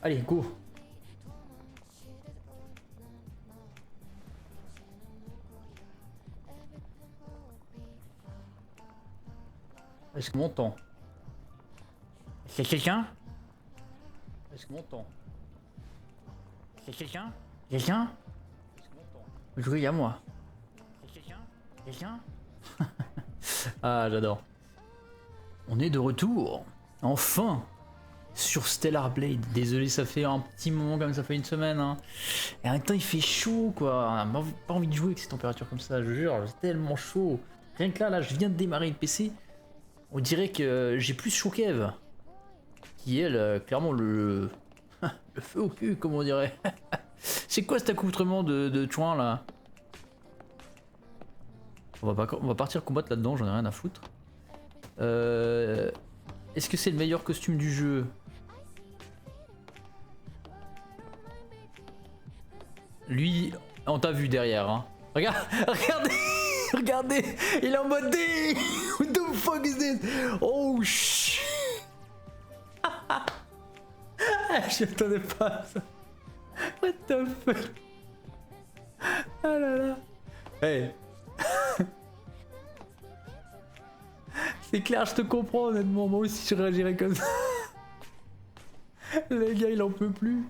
Allez, go. Est-ce que mon temps? Est-ce qu'il y a quelqu'un? Est-ce que mon temps? Est-ce qu'il y a quelqu'un? Quelqu'un? Est-ce que mon temps? Je crois qu'il y a moi. Est-ce qu'il y a quelqu'un? Quelqu'un? Ah, j'adore. On est de retour. Enfin. Sur Stellar Blade. Désolé, ça fait un petit moment comme ça fait une semaine. Hein. Et en même temps, il fait chaud, quoi. On n'a pas envie de jouer avec ces températures comme ça, je jure. C'est tellement chaud. Rien que là, je viens de démarrer le PC. On dirait que j'ai plus chaud qu'Eve. Qui, elle, clairement, le feu au cul, comme on dirait. C'est quoi cet accoutrement de chouin, là? On va partir combattre là-dedans, j'en ai rien à foutre. Est-ce que c'est le meilleur costume du jeu? Lui, on t'a vu derrière, hein. Regarde, regardez, regardez, il est en mode D. What the fuck is this? Oh shit. Je m'attendais pas à ça. What the fuck? Ah là là. Hey. C'est clair, je te comprends honnêtement, moi aussi je réagirais comme ça. Le gars il en peut plus.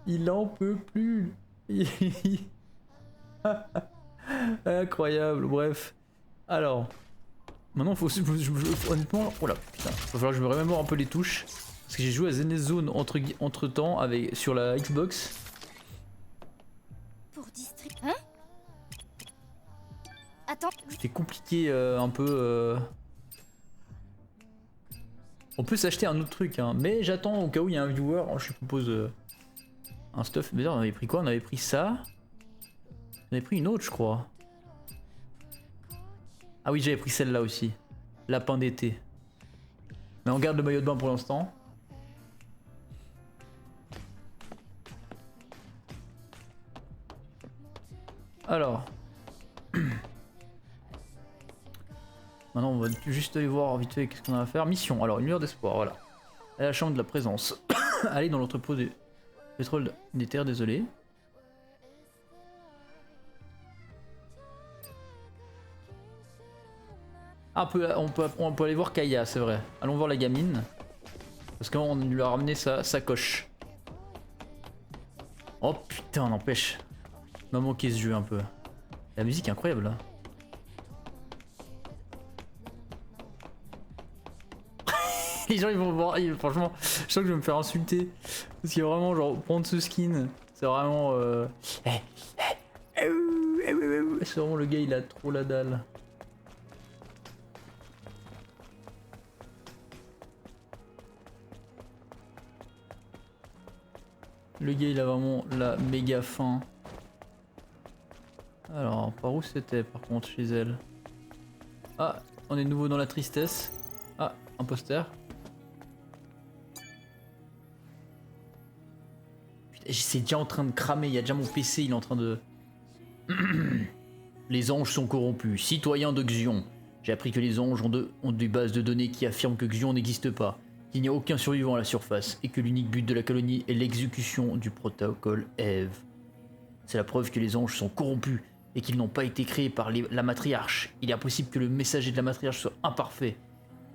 Il en peut plus. Incroyable, bref. Alors, maintenant faut honnêtement, oh là putain, il va falloir que je me remémore un peu les touches. Parce que j'ai joué à Zenith Zone entre temps avec, sur la Xbox. Pour district. Hein? Attends. C'était compliqué un peu. On peut s'acheter un autre truc, hein, mais j'attends au cas où il y a un viewer. Je lui propose un stuff. Mais on avait pris quoi? On avait pris ça. On avait pris une autre, je crois. Ah oui, j'avais pris celle-là aussi. Lapin d'été. Mais on garde le maillot de bain pour l'instant. Alors. Maintenant, on va juste aller voir vite fait qu'est-ce qu'on a à faire. Mission. Alors, une lueur d'espoir, voilà. À la chambre de la présence. Allez dans l'entrepôt des pétrole des terres, désolé. Ah, on peut aller voir Kaya, c'est vrai. Allons voir la gamine. Parce qu'on lui a ramené sa coche. Oh putain, n'empêche. M'a manqué ce jeu un peu. La musique est incroyable là. Les gens ils vont voir, franchement, je sens que je vais me faire insulter. Parce qu'il y a vraiment genre prendre ce skin, c'est vraiment c'est vraiment le gars il a trop la dalle. Le gars il a vraiment la méga faim. Alors par où c'était par contre chez elle? Ah, on est de nouveau dans la tristesse. Ah, un poster. C'est déjà en train de cramer, il y a déjà mon PC, il est en train de... Les anges sont corrompus. Citoyens de Xion. J'ai appris que les anges ont des bases de données qui affirment que Xion n'existe pas, qu'il n'y a aucun survivant à la surface, et que l'unique but de la colonie est l'exécution du protocole Eve. C'est la preuve que les anges sont corrompus, et qu'ils n'ont pas été créés par la matriarche. Il est impossible que le messager de la matriarche soit imparfait.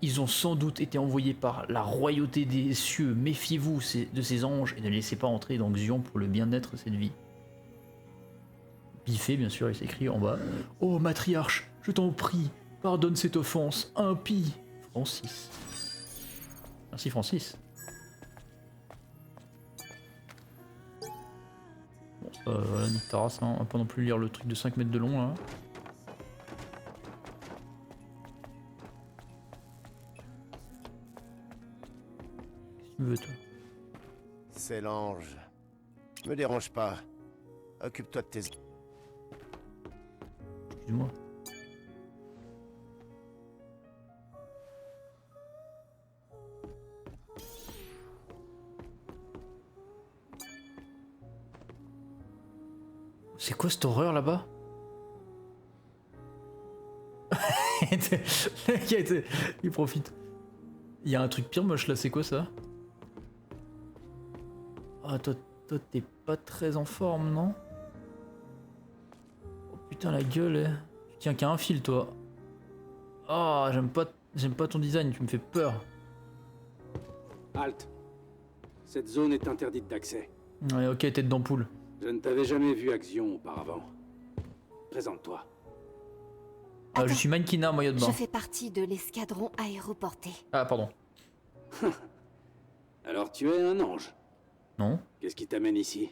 Ils ont sans doute été envoyés par la royauté des cieux. Méfiez-vous de ces anges et ne laissez pas entrer dans Xion pour le bien-être de cette vie. Biffé, bien sûr, il s'écrit en bas. Oh matriarche, je t'en prie, pardonne cette offense, impie. Francis. Merci Francis. Bon, ça, voilà, nique ta race, hein. On va pas non plus lire le truc de 5 mètres de long là. Veux, toi. C'est l'ange. Me dérange pas. Occupe-toi de tes... Excuse-moi. C'est quoi cette horreur là-bas? Le gars, il profite. Il y a un truc pire moche là, c'est quoi ça? Ah, toi t'es pas très en forme, non? Oh putain, la gueule, tu tiens qu'à un fil, toi. Ah, j'aime pas ton design, tu me fais peur. Halte. Cette zone est interdite d'accès. Ouais, ok, tête d'ampoule. Je ne t'avais jamais vu à Xion auparavant. Présente-toi. Je Attends, suis mannequinat, maillot de bain. je fais partie de l'escadron aéroporté. Ah, pardon. Alors tu es un ange. Non? Qu'est-ce qui t'amène ici?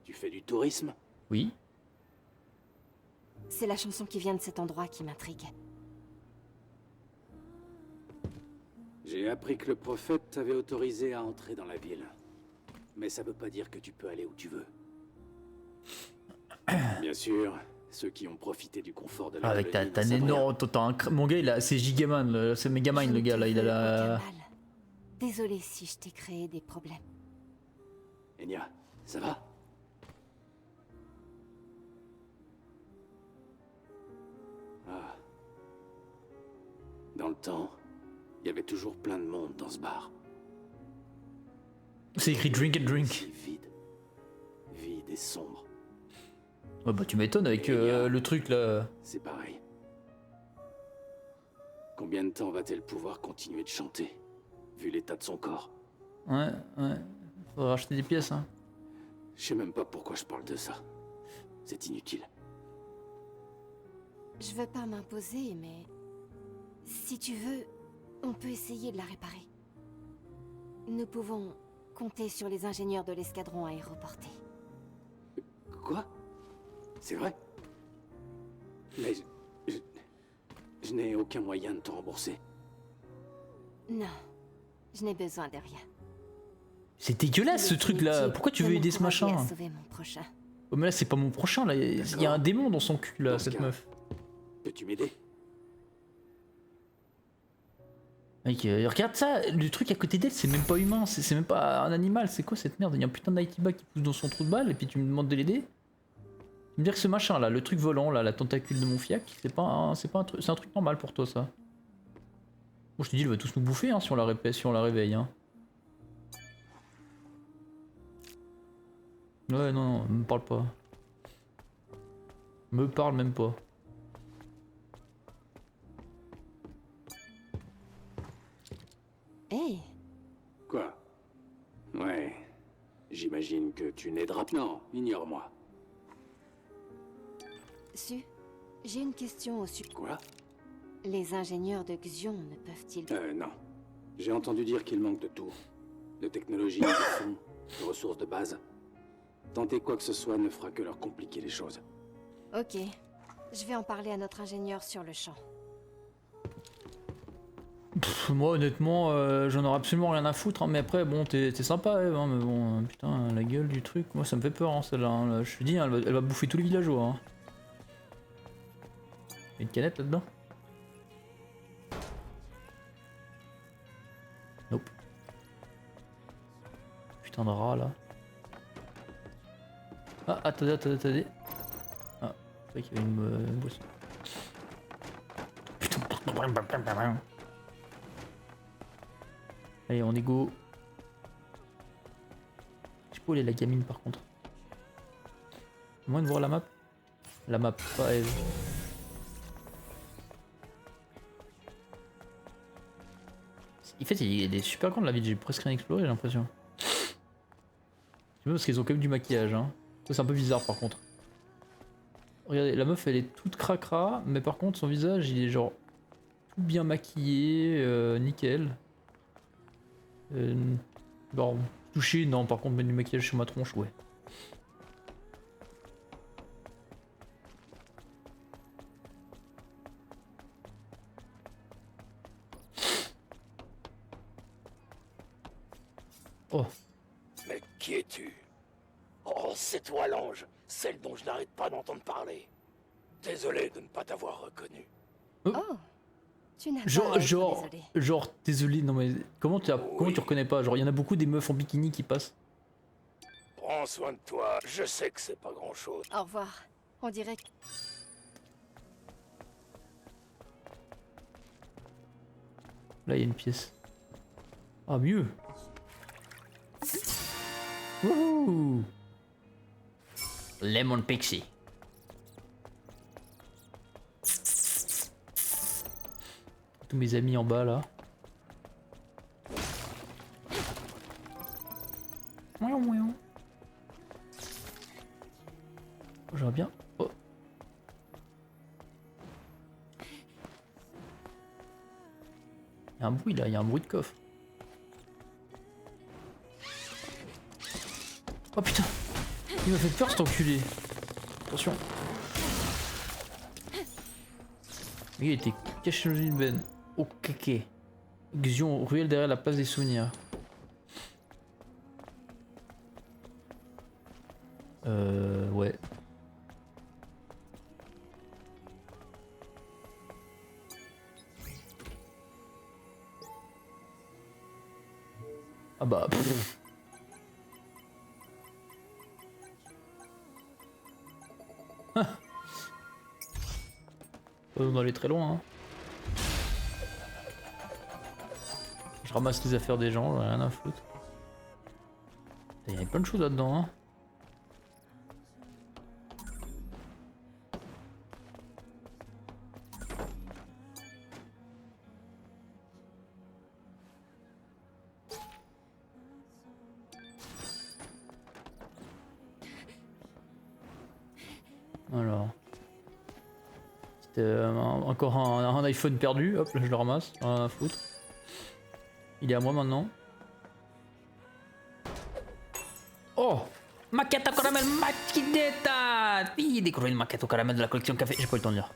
Tu fais du tourisme? Oui? C'est la chanson qui vient de cet endroit qui m'intrigue. J'ai appris que le prophète t'avait autorisé à entrer dans la ville. Mais ça veut pas dire que tu peux aller où tu veux. Bien sûr, ceux qui ont profité du confort de la Avec ta colonie ne savent énorme. rien. Mon gars, c'est Gigaman, c'est Megamind, le gars, là. Il a la. Désolée si je t'ai créé des problèmes. Enya, ça va? Ah. Dans le temps, il y avait toujours plein de monde dans ce bar. C'est écrit drink and drink. Si vide. Vide et sombre. Ouais, bah, tu m'étonnes avec le truc là. C'est pareil. Combien de temps va-t-elle pouvoir continuer de chanter, vu l'état de son corps? Ouais. Faudra racheter des pièces, hein. Je sais même pas pourquoi je parle de ça. C'est inutile. Je veux pas m'imposer, mais... Si tu veux, on peut essayer de la réparer. Nous pouvons compter sur les ingénieurs de l'escadron aéroporté. Quoi? C'est vrai? Mais je n'ai aucun moyen de te rembourser. Non, je n'ai besoin de rien. C'est dégueulasse ce truc là. Pourquoi tu veux aider ce machin? À sauver mon prochain. Oh, mais là, c'est pas mon prochain là. Il y a un démon dans son cul là, Dans ce cette cas. meuf. Peux-tu m'aider? Mec, regarde ça, le truc à côté d'elle, c'est même pas humain, c'est même pas un animal, c'est quoi cette merde? Il y a un putain d'Aitiba qui pousse dans son trou de balle et puis tu me demandes de l'aider? Tu me dire que ce machin là, le truc volant là, la tentacule de mon fiac, c'est pas un truc, c'est un truc normal pour toi ça. Bon, je te dis, il va tous nous bouffer hein, si on la réveille. Hein. Ouais, non, me parle pas. Me parle même pas. Hey, Quoi? Ouais. J'imagine que tu n'aideras pas. Non, ignore-moi. Su, j'ai une question au sujet. Quoi? Les ingénieurs de Xion ne peuvent-ils... Non. J'ai entendu dire qu'il manque de tout. De technologie, de fonds, de ressources de base. Tenter quoi que ce soit ne fera que leur compliquer les choses. Ok, je vais en parler à notre ingénieur sur le champ. Pff, moi honnêtement, j'en aurais absolument rien à foutre, hein, mais après bon, t'es sympa Eve, hein, mais bon, putain, la gueule du truc, moi ça me fait peur hein, celle-là, hein, là, je te dis, hein, elle va bouffer tous les villageois. Hein. Il y a une canette là-dedans? Nope. Putain de rat là. Ah, attendez. Ah, c'est vrai qu'il y avait une boisson. Putain. Allez, on est go. Je peux aller la gamine par contre. Moins de voir la map. La map, pas Eve. En fait, il est super grande la ville, j'ai presque rien exploré, j'ai l'impression. C'est parce qu'ils ont quand même du maquillage, hein. Ça, c'est un peu bizarre par contre. Regardez, la meuf elle est toute cracra, mais par contre son visage il est genre tout bien maquillé, nickel. Bon, touché, non, par contre, mettre du maquillage sur ma tronche, ouais. Oh, Mais qui es-tu? Oh, c'est toi l'ange, celle dont je n'arrête pas d'entendre parler. Désolé de ne pas t'avoir reconnu. Oh, tu n'as pas à être désolé. désolé, non mais comment tu Oui. reconnais pas? Genre, il y en a beaucoup des meufs en bikini qui passent. Prends soin de toi, je sais que c'est pas grand-chose. Au revoir. On dirait que... Là, il y a une pièce. Ah, mieux. Wouhou. Lemon Pixie. Tous mes amis en bas là. J'aimerais bien. Oh. Il y a un bruit là, il y a un bruit de coffre. Oh putain, il m'a fait peur cet enculé. Attention. Il était caché dans une benne. Oh kéké. Xion, ruelle derrière la place des souvenirs. Ouais. Ah bah. On va aller très loin. Hein. Je ramasse les affaires des gens, j'en ai rien à foutre. Il y avait plein de choses là-dedans. Hein. Alors. C'était encore un iPhone perdu, hop là je le ramasse, rien à foutre. Il est à moi maintenant. Oh, maquette au caramel machinetta. Oui, découvrir une maquette au caramel de la collection café, j'ai pas eu le temps de lire.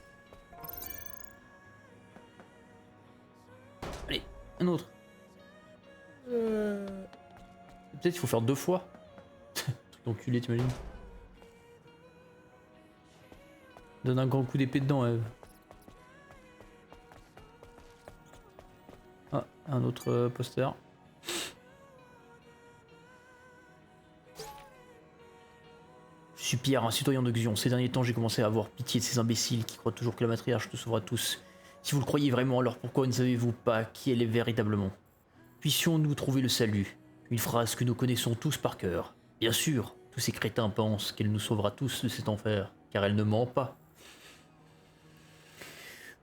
Allez, un autre. Peut-être qu'il faut faire 2 fois. Truc d'enculé, t'imagines. Donne un grand coup d'épée dedans, Eve. Ah, un autre poster. Je suis Pierre, un citoyen de Xion. Ces derniers temps, j'ai commencé à avoir pitié de ces imbéciles qui croient toujours que la matriarche nous sauvera tous. Si vous le croyez vraiment, alors pourquoi ne savez-vous pas qui elle est véritablement? Puissions-nous trouver le salut? Une phrase que nous connaissons tous par cœur. Bien sûr, tous ces crétins pensent qu'elle nous sauvera tous de cet enfer, car elle ne ment pas.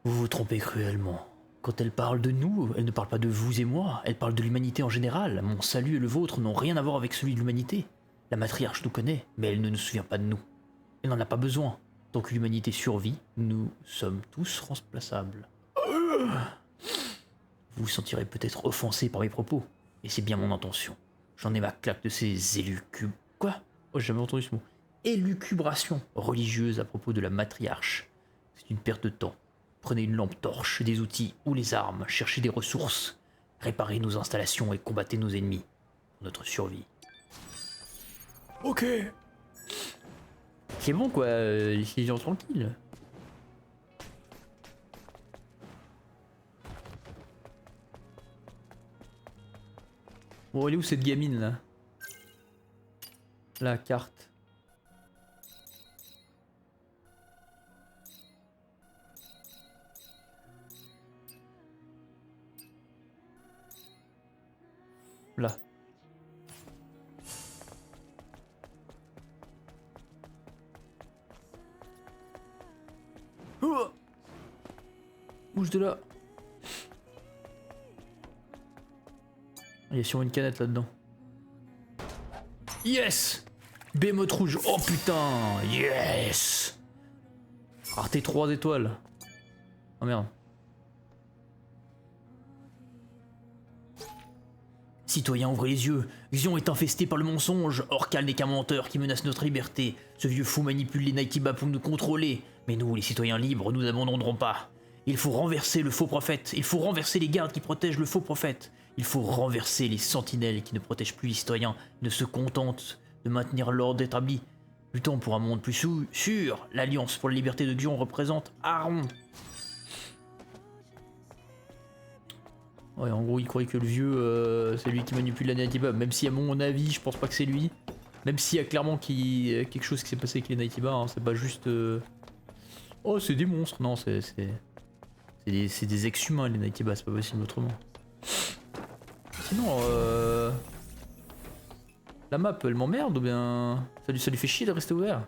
Vous vous trompez cruellement. Quand elle parle de nous, elle ne parle pas de vous et moi, elle parle de l'humanité en général. Mon salut et le vôtre n'ont rien à voir avec celui de l'humanité. La matriarche nous connaît, mais elle ne nous souvient pas de nous. Elle n'en a pas besoin. Tant que l'humanité survit, nous sommes tous remplaçables. Vous vous sentirez peut-être offensé par mes propos, et c'est bien mon intention. J'en ai ma claque de ces Quoi? Oh, j'ai jamais entendu ce mot. Élucubrations religieuses à propos de la matriarche. C'est une perte de temps. Prenez une lampe torche, des outils ou les armes, cherchez des ressources, réparez nos installations et combattez nos ennemis pour notre survie. Ok. C'est bon quoi, laissez les gens tranquilles. Bon, elle est où cette gamine là? La carte. Là. Oh, bouge de là. Il y a sûrement une canette là-dedans. Yes! Bémote rouge. Oh putain! Yes! Rareté 3 étoiles. Oh merde. Citoyens, ouvrez les yeux. Xion est infesté par le mensonge. Orcal n'est qu'un menteur qui menace notre liberté. Ce vieux fou manipule les Nightibas pour nous contrôler. Mais nous, les citoyens libres, nous n'abandonnerons pas. Il faut renverser le faux prophète. Il faut renverser les gardes qui protègent le faux prophète. Il faut renverser les sentinelles qui ne protègent plus les citoyens, ne se contentent de maintenir l'ordre établi. Luttons pour un monde plus sûr. L'Alliance pour la liberté de Xion représente Aaron. Ouais, en gros, il croyait que le vieux, c'est lui qui manipule la Nightibah. Même si, à mon avis, je pense pas que c'est lui. Même s'il y a clairement quelque chose qui s'est passé avec les Nightibah, hein, c'est pas juste. Oh, c'est des monstres. Non, c'est des ex-humains, les Nightibah, c'est pas possible autrement. Sinon, La map, elle m'emmerde ou bien ça lui fait chier de rester ouvert?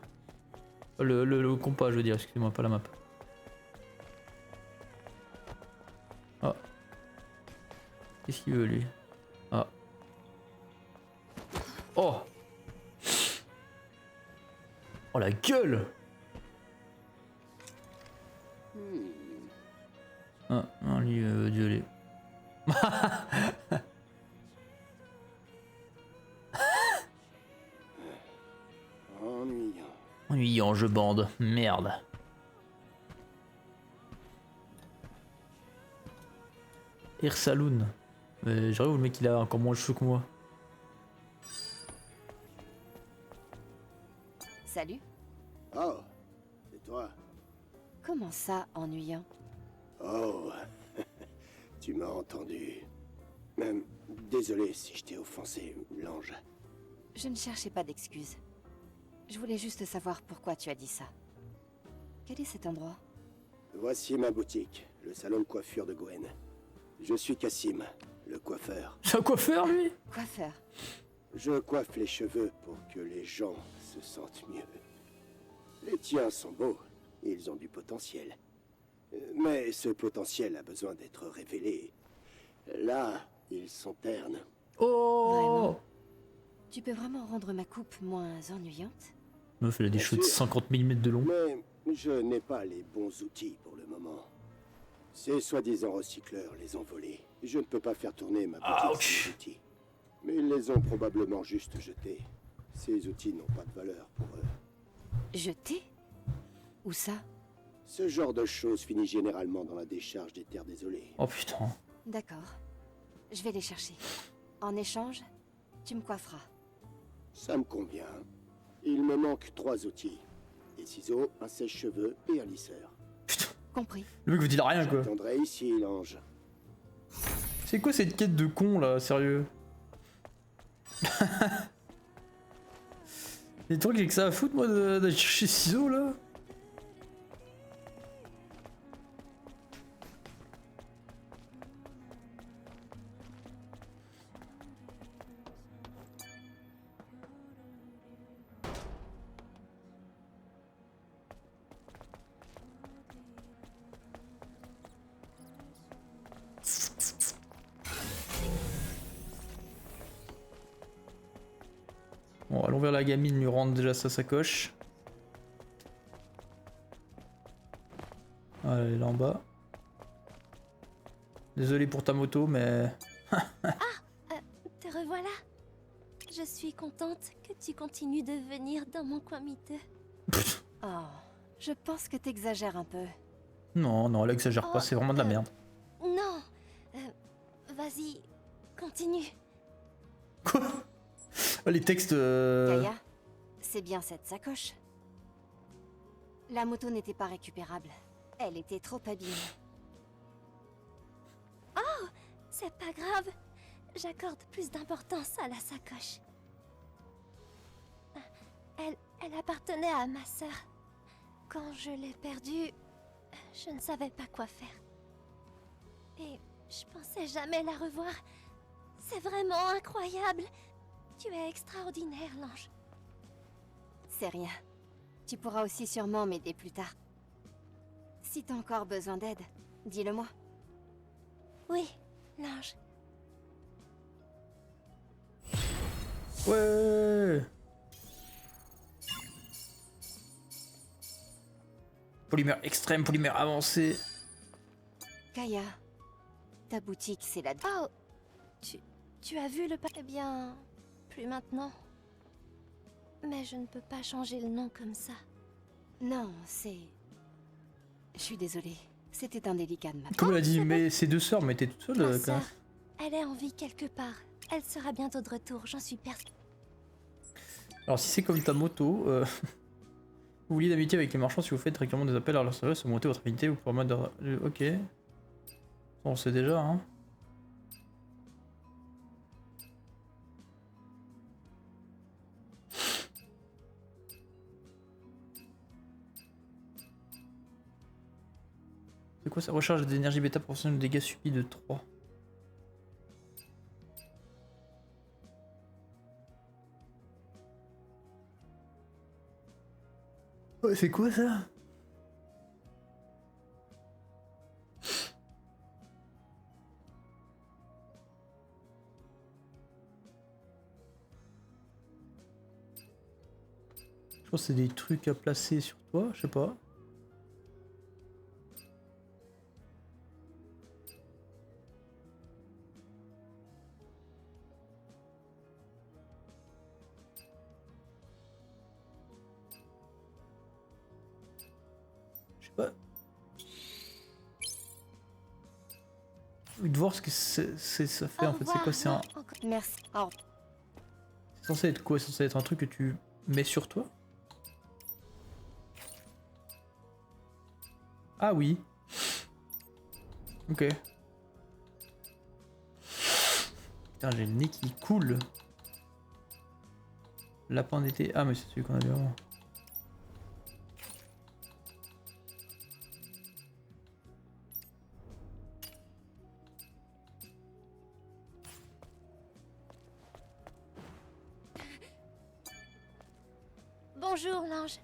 Le compas, je veux dire, excusez-moi, pas la map. Ah. Qu'est-ce qu'il veut lui? Ah. Oh! Oh la gueule! Ah, non, lui, désolé. Ennuyant. Ennuyant, je bande. Merde. Air Saloon. Mais j'arrive où le mec il a encore moins de cheveux que moi. Salut. Oh, c'est toi. Comment ça, ennuyant? Oh, tu m'as entendu. Même désolé si je t'ai offensé, l'ange. Je ne cherchais pas d'excuses. Je voulais juste savoir pourquoi tu as dit ça. Quel est cet endroit? Voici ma boutique, le salon de coiffure de Gwen. Je suis Cassim, le coiffeur. C'est un coiffeur lui? Coiffeur. Je coiffe les cheveux pour que les gens se sentent mieux. Les tiens sont beaux, ils ont du potentiel. Mais ce potentiel a besoin d'être révélé. Là, ils sont ternes. Oh! Vraiment? Tu peux vraiment rendre ma coupe moins ennuyante? Meuf, elle a des Bien cheveux de sûr. 50 mm de long. Mais je n'ai pas les bons outils pour le moment. Ces soi-disant recycleurs les ont volés. Je ne peux pas faire tourner ma boutique Ouch. sans outils. Mais ils les ont probablement juste jetés. Ces outils n'ont pas de valeur pour eux. Jeté? Où ça? Ce genre de choses finit généralement dans la décharge des terres désolées. Oh putain. D'accord. Je vais les chercher. En échange, tu me coifferas. Ça me convient. Il me manque 3 outils. Des ciseaux, un sèche-cheveux et un lisseur. Putain. Compris. Le mec vous dit rien quoi. J'attendrai ici, l'ange. C'est quoi cette quête de con là, sérieux? Les trucs j'ai que ça à foutre moi d'aller chercher ciseaux là. Bon, allons vers la gamine, lui rendre déjà sa sacoche. Voilà, elle est là en bas. Désolé pour ta moto, mais... Te revoilà. Je suis contente que tu continues de venir dans mon coin miteux. Oh, je pense que t'exagères un peu. Non, non, elle exagère pas, Oh, c'est vraiment de la merde. Non. Vas-y, continue. Quoi? Oh, les textes... Kaya, c'est bien cette sacoche. La moto n'était pas récupérable. Elle était trop abîmée. C'est pas grave. J'accorde plus d'importance à la sacoche. Elle appartenait à ma sœur. Quand je l'ai perdue, je ne savais pas quoi faire. Et je pensais jamais la revoir. C'est vraiment incroyable. Tu es extraordinaire, l'ange. C'est rien. Tu pourras aussi sûrement m'aider plus tard. Si t'as encore besoin d'aide, dis-le-moi. Oui, l'ange. Ouais. Polymère extrême, polymère avancé. Kaya, ta boutique, c'est la... Oh, tu as vu le pas? Eh bien, plus maintenant. Mais je ne peux pas changer le nom comme ça. Non, c'est... Je suis désolée. C'était indélicat de ma part. Comme elle a dit, c'est mais ses deux sœurs, mais t'es toute seule Ma quand sœur, même. elle est en vie quelque part. Elle sera bientôt de retour, j'en suis persuadée. Alors si c'est comme ta moto, vous vouliez d'amitié avec les marchands, si vous faites régulièrement des appels à leur service, augmenter votre affinité ou pour mode de... Ok. On sait déjà, hein. C'est quoi ça? Recharge d'énergie bêta proportionnelle de dégâts subis de 3. Ouais, c'est quoi ça? Je pense que c'est des trucs à placer sur toi, je sais pas. Je sais pas. J'ai envie de voir ce que ça fait en fait. C'est quoi? C'est un... Merci. Au revoir. C'est censé être quoi? C'est censé être un truc que tu mets sur toi? Ah oui. Ok. Putain, j'ai le nez qui coule. Lapin d'été. Ah mais c'est celui qu'on avait avant. Bonjour, l'ange.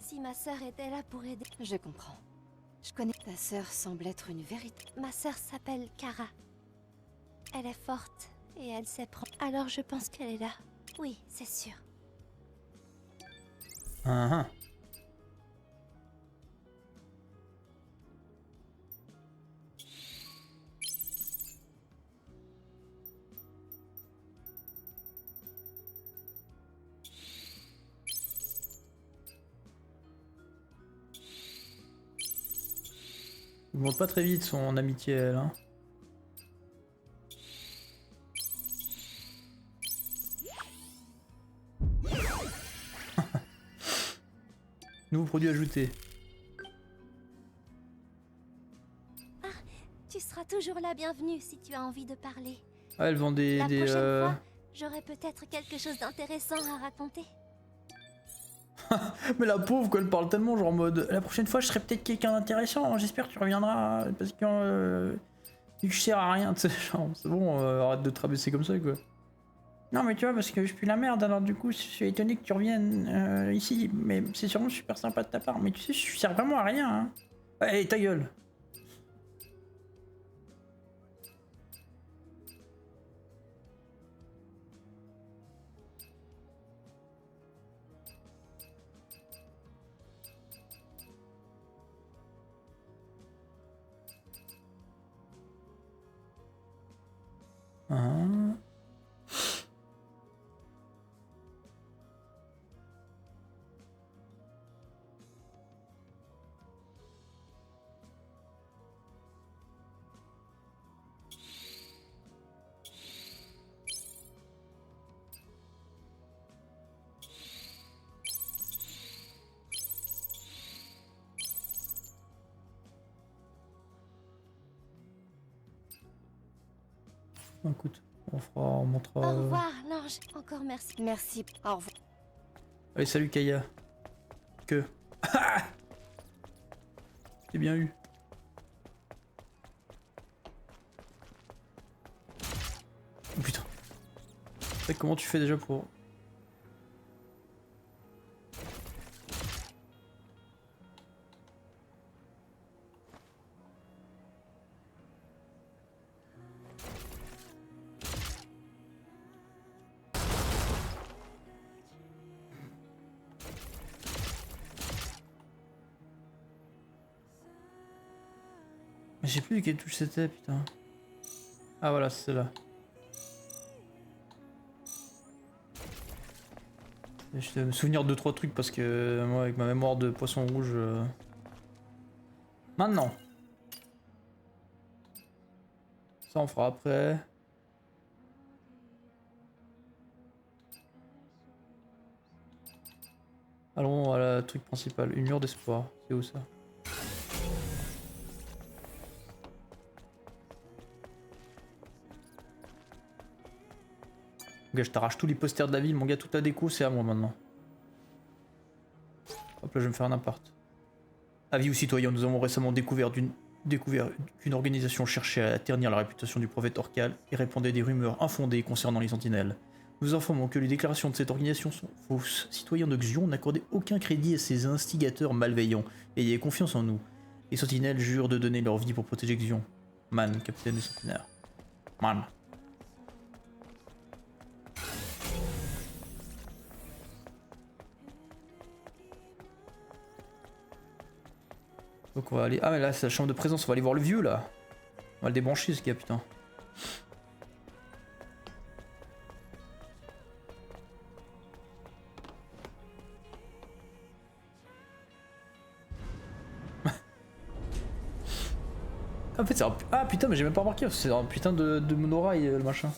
Si ma sœur était là pour aider... Je comprends. Je connais ta sœur semble être une vérité. Ma sœur s'appelle Kara. Elle est forte et elle sait prendre. Alors je pense qu'elle est là. Oui, c'est sûr. Ah ah. Il monte pas très vite son amitié elle hein. Nouveau produit ajouté. Ah, tu seras toujours la bienvenue si tu as envie de parler. Ah elle vend des... La prochaine fois, j'aurai peut-être quelque chose d'intéressant à raconter. Mais la pauvre quoi, elle parle tellement genre en mode la prochaine fois je serai peut-être quelqu'un d'intéressant, j'espère que tu reviendras parce que je sers à rien, tu sais, genre c'est bon, arrête de te rabaisser comme ça quoi. Non mais tu vois parce que je pue la merde alors du coup je suis étonné que tu reviennes ici, mais c'est sûrement super sympa de ta part, mais tu sais je sers vraiment à rien hein. Allez ta gueule. Ah. Écoute, on montrera... Au revoir, l'ange. Encore merci. Merci. Au revoir. Allez salut Kaya. Que... T'es bien eu. Oh putain. Comment tu fais déjà pour... Mais j'ai plus quelle touche c'était putain. Ah voilà c'est là. Je vais me souvenir de 3 trucs parce que moi avec ma mémoire de poisson rouge... Maintenant. Ça on fera après. Allons à la truc principal, une lueur d'espoir. C'est où ça? Ok, je t'arrache tous les posters de la ville, mon gars, toute la déco, c'est à moi maintenant. Hop là, je vais me faire un appart. Avis aux citoyens, nous avons récemment découvert qu'une organisation cherchait à ternir la réputation du prophète Orcal et répandait des rumeurs infondées concernant les sentinelles. Nous informons que les déclarations de cette organisation sont fausses. Citoyens de Xion, n'accordez aucun crédit à ces instigateurs malveillants. Ayez confiance en nous. Les sentinelles jurent de donner leur vie pour protéger Xion. Man, capitaine des sentinelles. Man. Donc on va aller... Ah mais là c'est la chambre de présence, on va aller voir le vieux là. On va le débrancher ce gars putain. En fait c'est un... Ah putain mais j'ai même pas remarqué, c'est un putain de monorail le machin.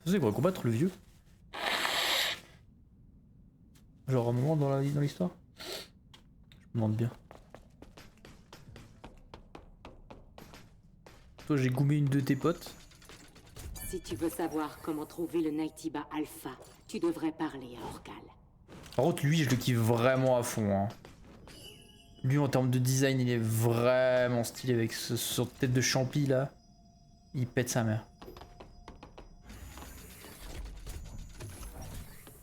Il faudrait combattre le vieux. Genre un moment dans l'histoire. Je me demande bien. Toi j'ai goumé une de tes potes. Si tu veux savoir comment trouver le Naytiba Alpha, tu devrais parler à Orcal. Par contre lui je le kiffe vraiment à fond hein. Lui en termes de design il est vraiment stylé avec ce sorte de tête de champi là. Il pète sa mère.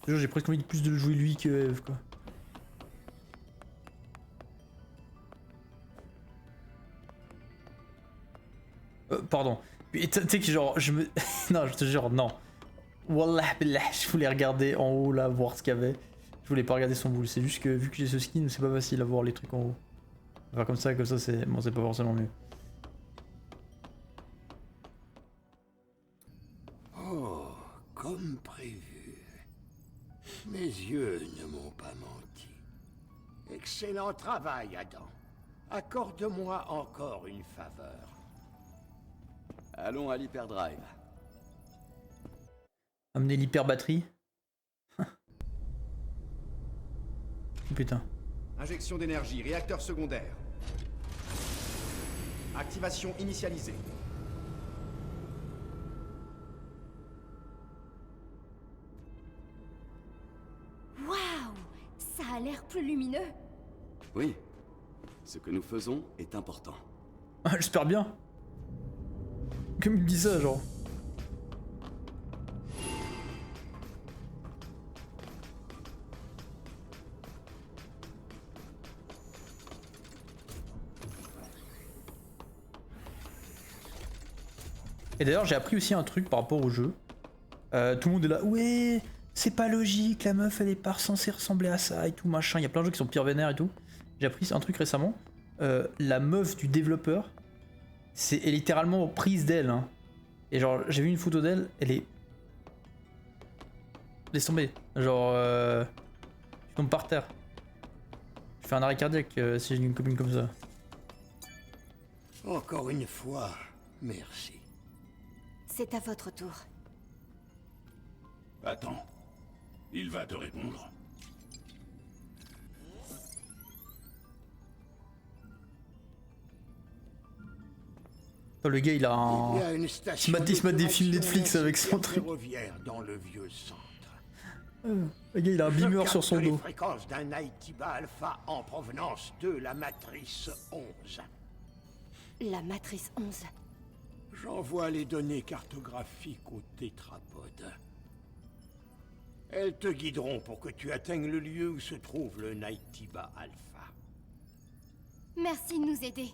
J'ai presque envie de plus de jouer lui que Eve quoi. Pardon. Tu sais que genre je me... non je te jure non. Wallah billah je voulais regarder en haut là voir ce qu'il y avait. Je voulais pas regarder son boule. C'est juste que vu que j'ai ce skin c'est pas facile à voir les trucs en haut. Enfin comme ça c'est... Bon c'est pas forcément mieux. Oh, comme prévu. Mes yeux ne m'ont pas menti. Excellent travail, Adam. Accorde-moi encore une faveur. Allons à l'hyperdrive. Amener l'hyper batterie. Putain. Injection d'énergie, réacteur secondaire. Activation initialisée. Waouh! Ça a l'air plus lumineux. Oui. Ce que nous faisons est important. J'espère bien. Comme il me dit ça genre. Et d'ailleurs j'ai appris aussi un truc par rapport au jeu. Tout le monde est là, ouais, c'est pas logique, la meuf elle est pas censée ressembler à ça et tout machin. Il y a plein de jeux qui sont pire vénères et tout. J'ai appris un truc récemment. La meuf du développeur, elle est littéralement prise d'elle. Hein. Et genre j'ai vu une photo d'elle, elle est... Laisse tomber. Genre... Je tombe par terre. Je fais un arrêt cardiaque si j'ai une copine comme ça. Encore une fois, merci. C'est à votre tour. Attends. Il va te répondre. Le gars il a un... Il y a une station il se mate des films Netflix avec son truc. Dans le vieux centre. Le gars il a un beamer sur son dos. Les fréquences d'un Naytiba Alpha en provenance de la matrice 11. La matrice 11. J'envoie les données cartographiques aux tétrapodes. Elles te guideront pour que tu atteignes le lieu où se trouve le Naytiba Alpha. Merci de nous aider.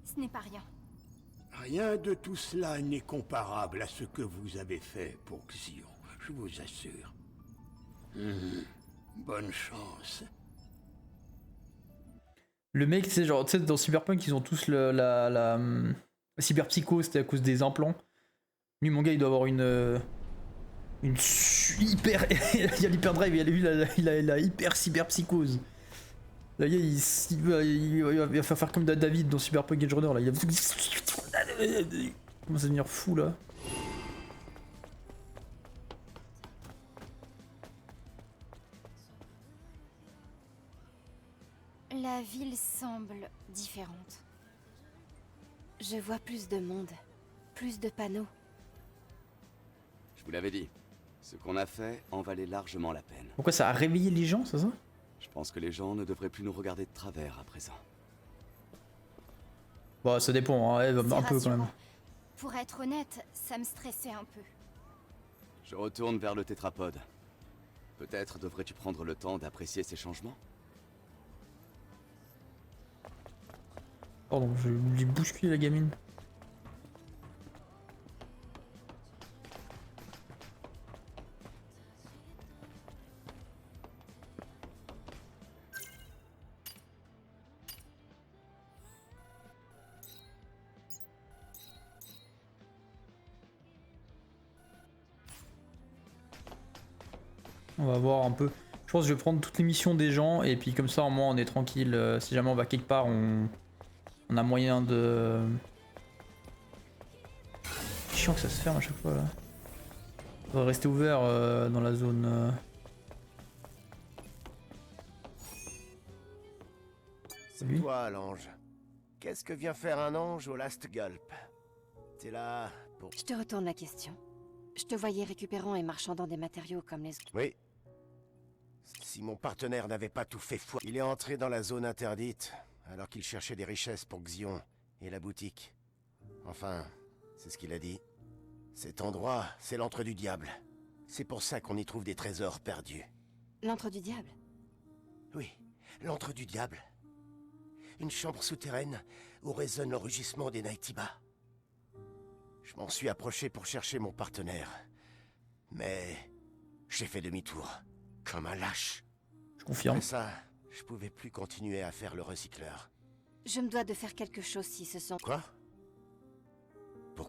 Ce n'est pas rien. Rien de tout cela n'est comparable à ce que vous avez fait pour Xion, je vous assure. Bonne chance. Le mec, c'est genre, tu sais, dans Cyberpunk, ils ont tous la cyberpsycho, c'était à cause des implants. Lui, mon gars, il doit avoir une hyper... il y a l'hyperdrive, il a la hyper cyberpsychose. Le gars, il va faire comme David dans Cyberpunk Edge Runner, là. Il commence à devenir fou, là. La ville semble différente. Je vois plus de monde, plus de panneaux. Je vous l'avais dit. Ce qu'on a fait en valait largement la peine. Pourquoi ça a réveillé les gens, c'est ça? Je pense que les gens ne devraient plus nous regarder de travers à présent. Bah ça dépend, hein, Eve, C'est un peu quand même. rassurant. Pour être honnête, ça me stressait un peu. Je retourne vers le tétrapode. Peut-être devrais-tu prendre le temps d'apprécier ces changements? Pardon, je lui bouscule la gamine. On va voir un peu. Je pense que je vais prendre toutes les missions des gens et puis comme ça au moins on est tranquille. Si jamais on va quelque part, on a moyen de... C'est chiant que ça se ferme à chaque fois là. On va rester ouvert dans la zone. C'est toi, l'ange. Qu'est-ce que vient faire un ange au Last Gulp? T'es là pour... Je te retourne la question. Je te voyais récupérant et marchandant des matériaux comme les... Oui. Si mon partenaire n'avait pas tout fait foirer, il est entré dans la zone interdite, alors qu'il cherchait des richesses pour Xion et la boutique. Enfin, c'est ce qu'il a dit. Cet endroit, c'est l'antre du diable. C'est pour ça qu'on y trouve des trésors perdus. L'antre du diable? Oui, l'antre du diable. Une chambre souterraine où résonne le rugissement des Naytiba. Je m'en suis approché pour chercher mon partenaire. Mais j'ai fait demi-tour, comme un lâche. Je confirme. Après ça, je pouvais plus continuer à faire le recycleur. Je me dois de faire quelque chose si ce sont... Quoi?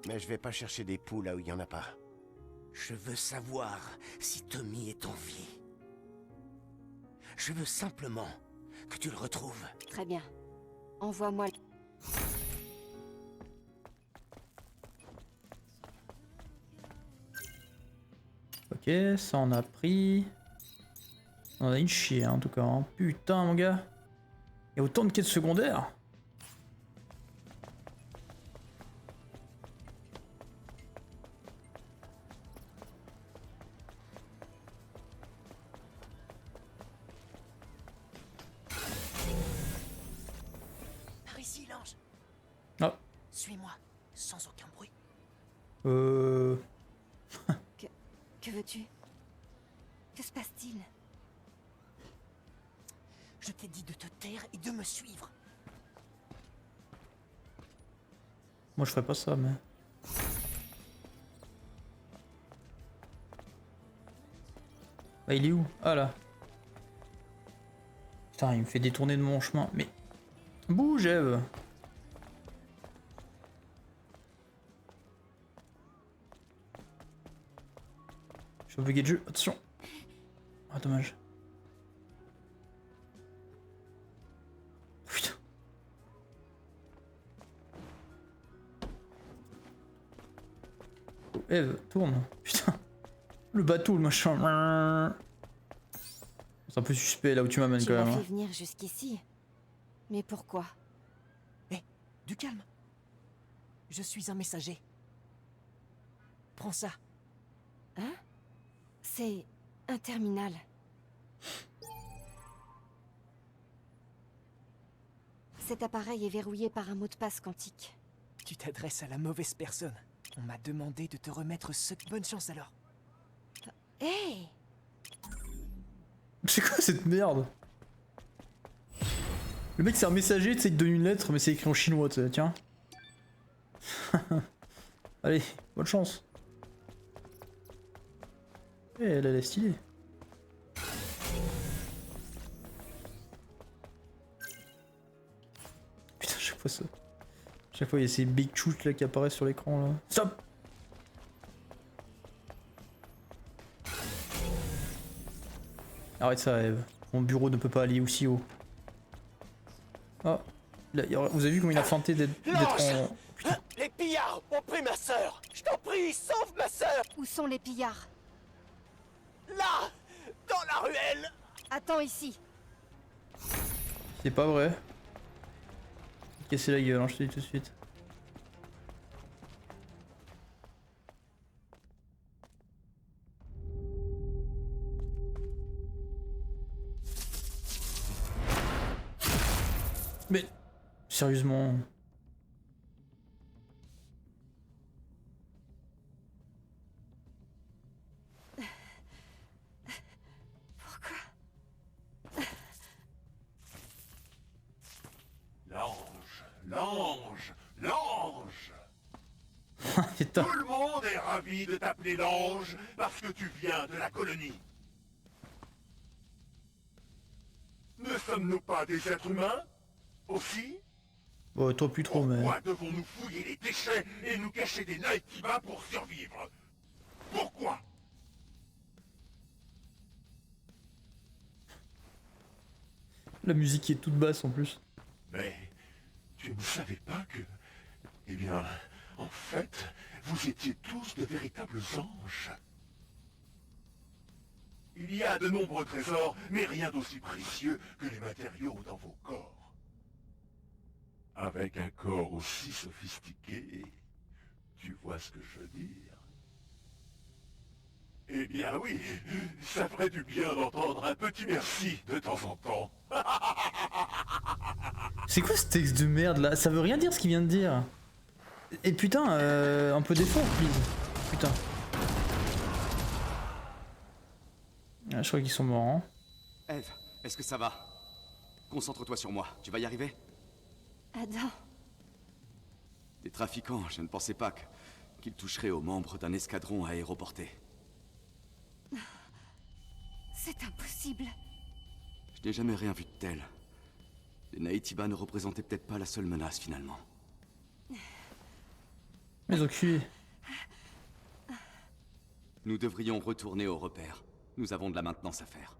Mais je vais pas chercher des poux là où il y en a pas. Je veux savoir si Tommy est en vie. Je veux simplement que tu le retrouves. Très bien. Envoie-moi... Ok, ça on a pris. On a une chier hein, en tout cas. Hein. Putain mon gars. Il y a autant de quêtes secondaires. Par ici, l'ange. Ah. Suis-moi, sans aucun bruit. Que veux-tu? Que se passe-t-il? Je t'ai dit de te taire et de me suivre. Moi je ferais pas ça mais... Bah il est où? Ah là. Putain il me fait détourner de mon chemin. Mais... Bouge Eve. Je suis bugué de jeu. Attention. Ah dommage. Putain. Oh, Eve, tourne. Putain. Le bateau, le machin. C'est un peu suspect là où tu m'amènes quand Tu même. m'as Hein. fait venir jusqu'ici. Mais pourquoi? Hé, du calme. Je suis un messager. Prends ça. Hein? C'est un terminal. Cet appareil est verrouillé par un mot de passe quantique. Tu t'adresses à la mauvaise personne. On m'a demandé de te remettre ce... Bonne chance alors. Hé! C'est quoi cette merde? Le mec c'est un messager, tu sais, il te donne une lettre mais c'est écrit en chinois, tu sais, tiens. Allez, bonne chance. Eh, elle est stylée. Putain, chaque fois ça. Chaque fois il y a ces big shoots là qui apparaissent sur l'écran là. Stop! Arrête ça, Eve. Mon bureau ne peut pas aller aussi haut. Oh, là, vous avez vu comme il a feinté d'être en... Putain. Les pillards ont pris ma sœur. Je t'en prie, sauve ma sœur. Où sont les pillards? Là, dans la ruelle. Attends ici. C'est pas vrai. Casser la gueule, hein, je te dis tout de suite. sérieusement. L'ange, l'ange. Putain. Tout le monde est ravi de t'appeler l'ange parce que tu viens de la colonie. Ne sommes-nous pas des êtres humains aussi? Bon, toi plus trop, mais... Pourquoi devons-nous fouiller les déchets et nous cacher des Naytiba pour survivre? Pourquoi? La musique est toute basse en plus. Mais tu ne savais pas que... Eh bien, en fait, vous étiez tous de véritables anges. Il y a de nombreux trésors, mais rien d'aussi précieux que les matériaux dans vos corps. Avec un corps aussi sophistiqué, tu vois ce que je veux dire? Eh bien oui, ça ferait du bien d'entendre un petit merci de temps en temps. C'est quoi ce texte de merde là? Ça veut rien dire ce qu'il vient de dire. Et putain, un peu d'effort, please. Putain. Ah, je crois qu'ils sont morts, hein. Eve, est-ce que ça va? Concentre-toi sur moi, tu vas y arriver? Adam. Des trafiquants, je ne pensais pas qu'ils toucheraient aux membres d'un escadron aéroporté. C'est impossible. Je n'ai jamais rien vu de tel. Les Naytiba ne représentaient peut-être pas la seule menace finalement. Mais enculés. Nous devrions retourner au repère. Nous avons de la maintenance à faire.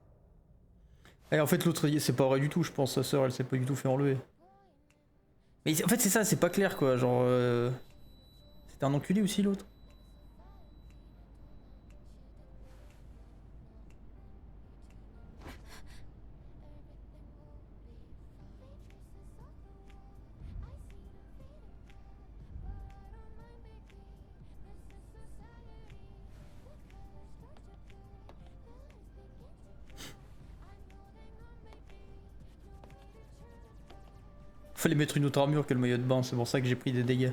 Et en fait l'autre c'est pas vrai du tout, je pense, sa sœur elle s'est pas du tout fait enlever. Mais en fait c'est ça, c'est pas clair quoi, genre... C'était un enculé aussi l'autre. Fallait mettre une autre armure que le maillot de bain, c'est pour ça que j'ai pris des dégâts.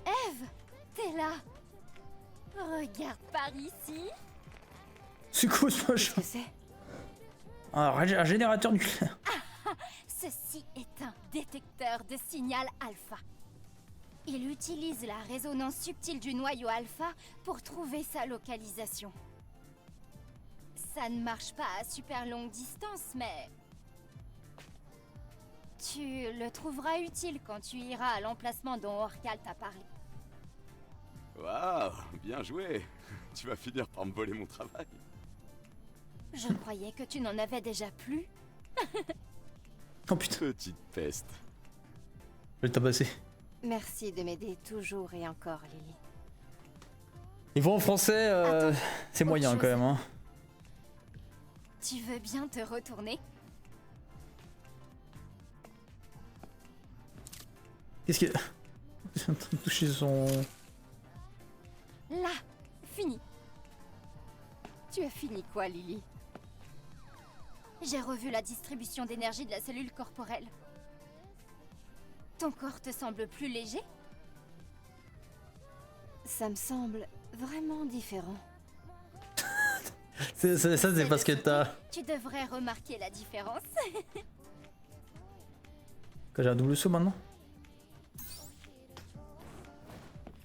Eve, t'es là. Regarde par ici. C'est quoi ce machin? Un générateur nucléaire. Ceci est un détecteur de signal alpha. Il utilise la résonance subtile du noyau alpha pour trouver sa localisation. Ça ne marche pas à super longue distance, mais... Tu le trouveras utile quand tu iras à l'emplacement dont Orcal t'a parlé. Waouh, bien joué. Tu vas finir par me voler mon travail. Je croyais que tu n'en avais déjà plus. Oh putain. Petite peste. Je vais tabasser. Merci de m'aider toujours et encore, Lily. Et bon, en français, c'est moyen quand même, hein. Tu veux bien te retourner? Qu'est-ce que... J'ai en train de toucher son... Là, fini. Tu as fini quoi, Lily? J'ai revu la distribution d'énergie de la cellule corporelle. Ton corps te semble plus léger? Ça me semble vraiment différent. Ça c'est parce que t'as... Tu devrais remarquer la différence. Que j'ai un double saut maintenant.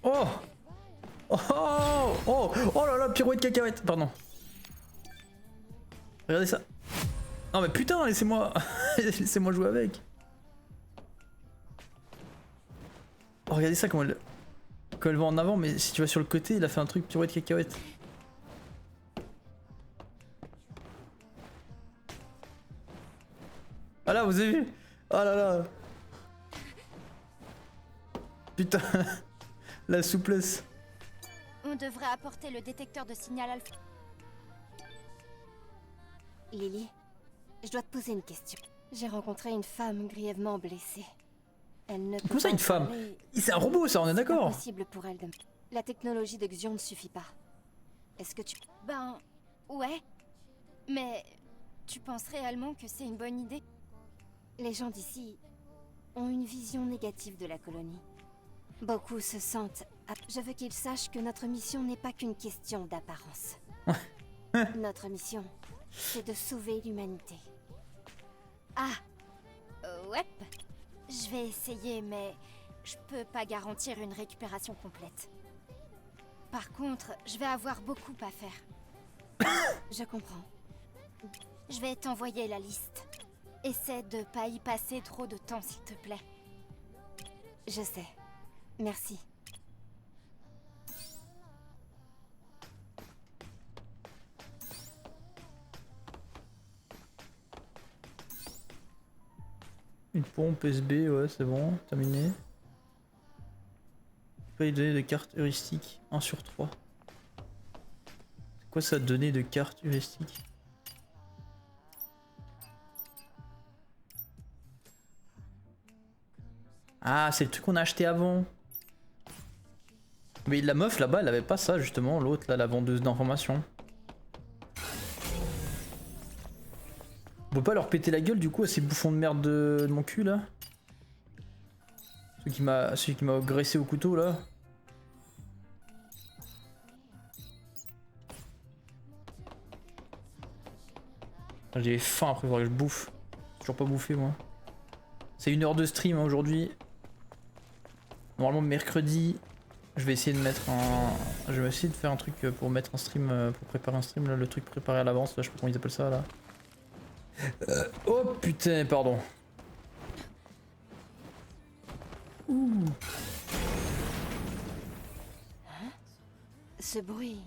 Oh oh oh oh là là, pirouette cacahuète, pardon. Regardez ça. Non mais putain, laissez-moi laissez-moi jouer avec. Oh, regardez ça quand elle va en avant, mais si tu vas sur le côté, il a fait un truc pirouette cacahuète. Ah là, vous avez vu? Oh là là. Putain, la souplesse. On devrait apporter le détecteur de signal alpha. Lily, je dois te poser une question. J'ai rencontré une femme grièvement blessée. Elle ne peut Comment ça, pas une femme? parler. C'est un robot, ça, on est d'accord. C'est impossible pour elle de... La technologie de Xion ne suffit pas. Est-ce que tu... Ben, ouais. Mais Tu penses réellement que c'est une bonne idée? Les gens d'ici ont une vision négative de la colonie. Beaucoup se sentent... Je veux qu'ils sachent que notre mission n'est pas qu'une question d'apparence. Notre mission, c'est de sauver l'humanité. Ah, ouais. Je vais essayer, mais je peux pas garantir une récupération complète. Par contre, je vais avoir beaucoup à faire. Je comprends. Je vais t'envoyer la liste. Essaie de pas y passer trop de temps, s'il te plaît. Je sais. Merci. Une pompe SB, ouais, c'est bon, terminé. Pas donner de carte heuristique, 1 sur 3. C'est quoi ça, donner de carte heuristique? Ah, c'est le truc qu'on a acheté avant. Mais la meuf là-bas, elle avait pas ça justement, l'autre là, la vendeuse d'informations. On peut pas leur péter la gueule du coup à ces bouffons de merde de mon cul là? Celui qui m'a graissé au couteau là. J'ai faim après, il faudrait que je bouffe. J'ai toujours pas bouffé moi. C'est 1 heure de stream hein, aujourd'hui. Normalement mercredi, je vais essayer de mettre un... Je vais essayer de faire un truc pour mettre un stream, pour préparer un stream, là, le truc préparé à l'avance, là, je sais pas comment ils appellent ça là. Oh putain, pardon. Ouh. Hein? Ce bruit...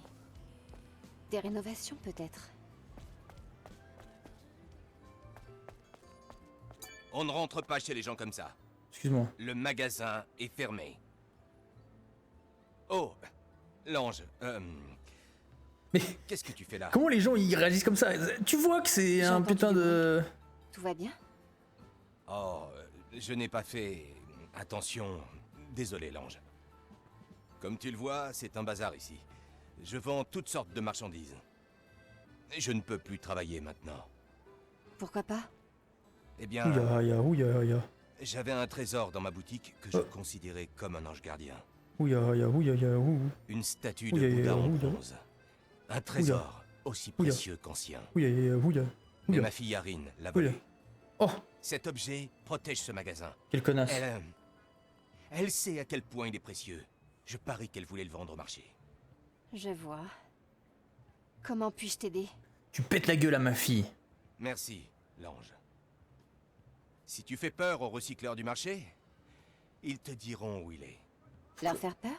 Des rénovations peut-être? On ne rentre pas chez les gens comme ça. Excuse-moi. Le magasin est fermé. Oh, l'ange, Mais qu'est-ce que tu fais là? Comment les gens ils réagissent comme ça? Tu vois que c'est un putain de... Tout va bien? Oh, je n'ai pas fait attention. Désolé, l'ange. Comme tu le vois, c'est un bazar ici. Je vends toutes sortes de marchandises. Je ne peux plus travailler maintenant. Pourquoi pas? Eh bien, Ouya. j'avais un trésor dans ma boutique que je considérais comme un ange gardien. Ouya. Une statue de Bouddha en bronze. Un trésor aussi précieux qu'ancien. Ouya. Mais ma fille Yarine l'a volé. Oh. Cet objet protège ce magasin. Quelle connasse. Elle sait à quel point il est précieux. Je parie qu'elle voulait le vendre au marché. Je vois. Comment puis-je t'aider? Tu pètes la gueule à ma fille. Merci, l'ange. Si tu fais peur aux recycleurs du marché, ils te diront où il est. Leur faire peur?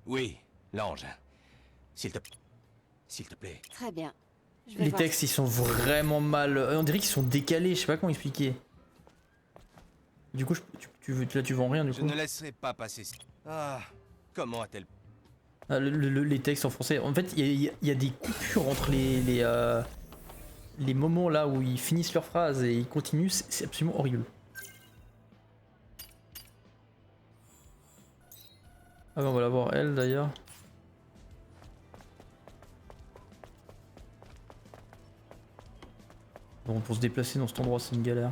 Oui, l'ange. S'il te plaît. Très bien. Je vais Les voir. textes ils sont vraiment mal... On dirait qu'ils sont décalés, je sais pas comment expliquer. Du coup, tu vends rien du coup. Je ne laisserai pas passer... Ah, comment a-t-elle... Ah, les textes en français. En fait, il y a des coupures entre les moments là où ils finissent leur phrase et ils continuent, c'est absolument horrible. Ah ben on va la voir elle d'ailleurs. Bon, pour se déplacer dans cet endroit c'est une galère.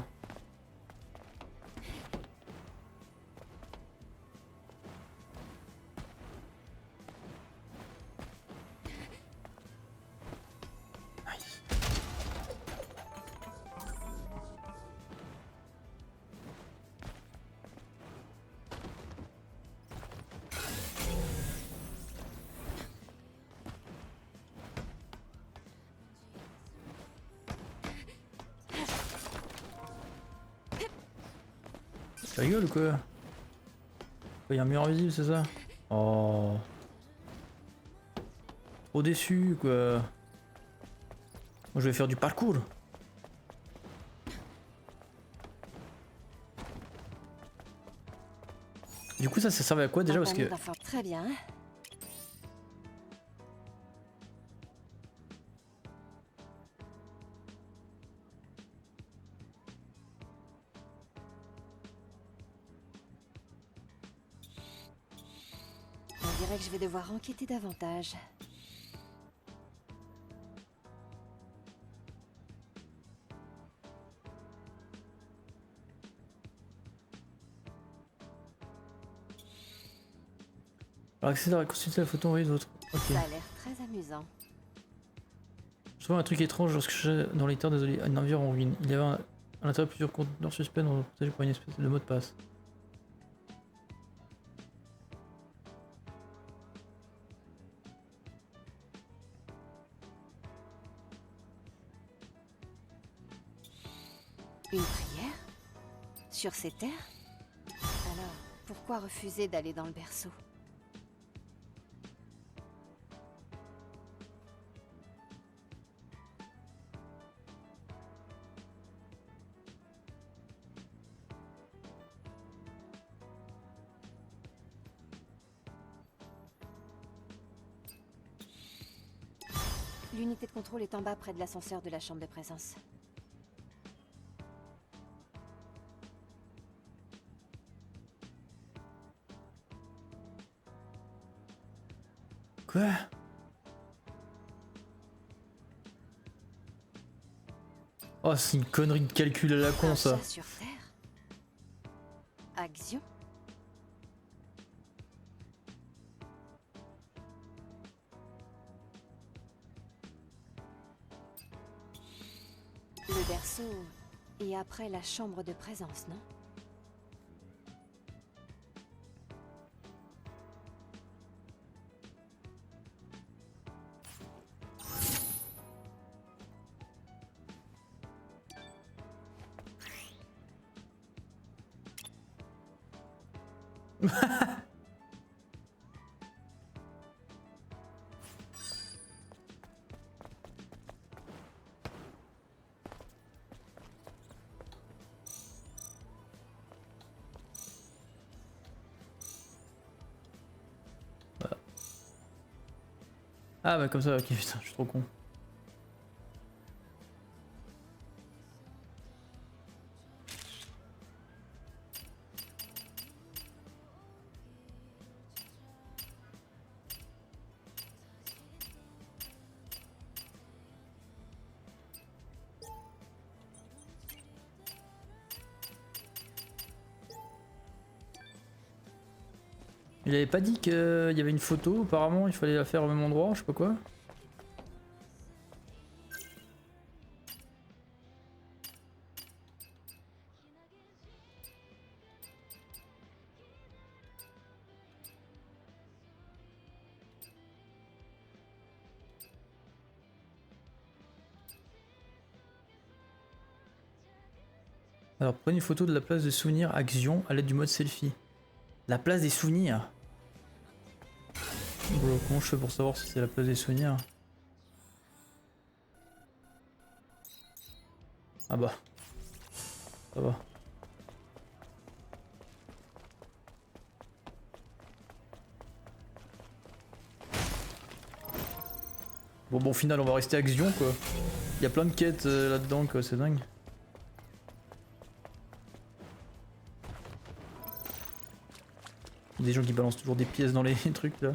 Tu rigoles ou quoi? Il y a un mur invisible, c'est ça? Oh. Trop déçu, quoi. Moi, je vais faire du parcours. Du coup, ça servait à quoi déjà? Parce que... Très bien. On dirait que je vais devoir enquêter davantage. Alors accéder à consulter la photo envoyée de votre... Ok. Ça a l'air très amusant. Je trouve un truc étrange lorsque je suis dans les terres désolées, un navire en ruine. Il y avait à l'intérieur plusieurs conteneurs suspects dont on protégé par une espèce de mot de passe. Une prière? Sur ces terres? Alors, pourquoi refuser d'aller dans le berceau? L'unité de contrôle est en bas près de l'ascenseur de la chambre de présence. Quoi? Oh, c'est une connerie de calcul à la con, ça. Chat sur terre? Axion? Le berceau et après la chambre de présence, non? Ah bah comme ça, ok, putain, je suis trop con. Il avait pas dit qu'il y avait une photo, apparemment, il fallait la faire au même endroit, je sais pas quoi. Alors prenez une photo de la place des souvenirs Axion à l'aide du mode selfie. La place des souvenirs. Bro, comment je fais pour savoir si c'est la place des souvenirs? Ah bah. Ça va. Bon, au final, on va rester Axion, quoi. Il y a plein de quêtes là-dedans, quoi, c'est dingue. Il y a des gens qui balancent toujours des pièces dans les trucs, là.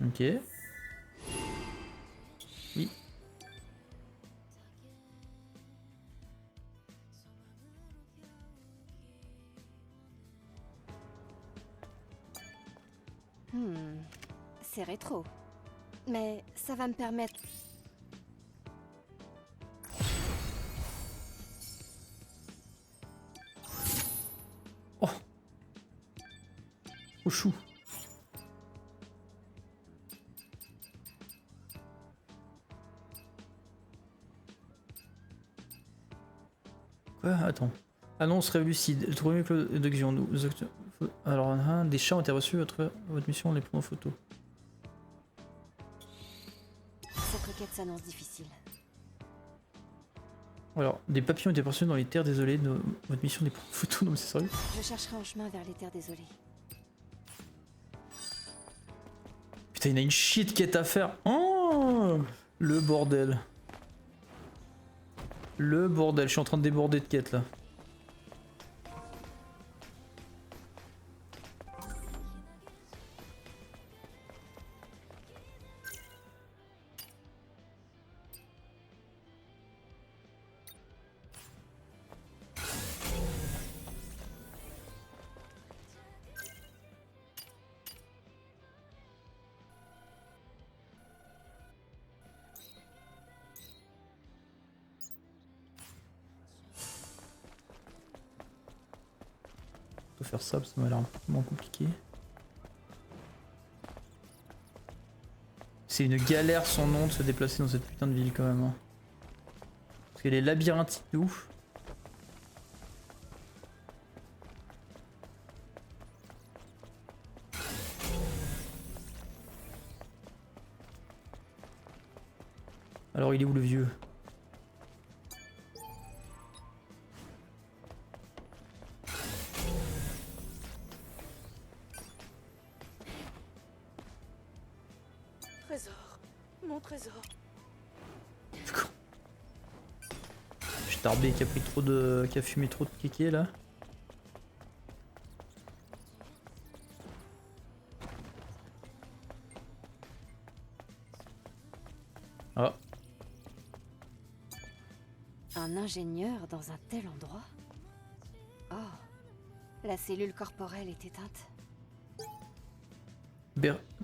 Ok. Oui. C'est rétro. Mais ça va me permettre... Oh. Au chou. Quoi? Attends. Annonce lucide. Trouvez mieux que le d'Axion. Alors, des chats ont été reçus. Votre mission, on les prend en photo. Cette requête s'annonce difficile. Alors, des papillons ont été reçus dans les terres désolées. Votre mission, les prendre en photo. Non, mais c'est sérieux? Je chercherai en chemin vers les terres désolées. Putain, il y a une shit quête à faire. Oh, le bordel. Le bordel. Je suis en train de déborder de quêtes là. faire ça parce que ça m'a l'air un peu moins compliqué. C'est une galère sans nom de se déplacer dans cette putain de ville quand même. Hein. Parce qu'elle est labyrinthique de ouf. Alors il est où le vieux? Trésor. Mon trésor. J'ai tarbé qui a pris trop de. Qui a fumé trop de kéké là. Ah. Un ingénieur dans un tel endroit? Oh, la cellule corporelle est éteinte.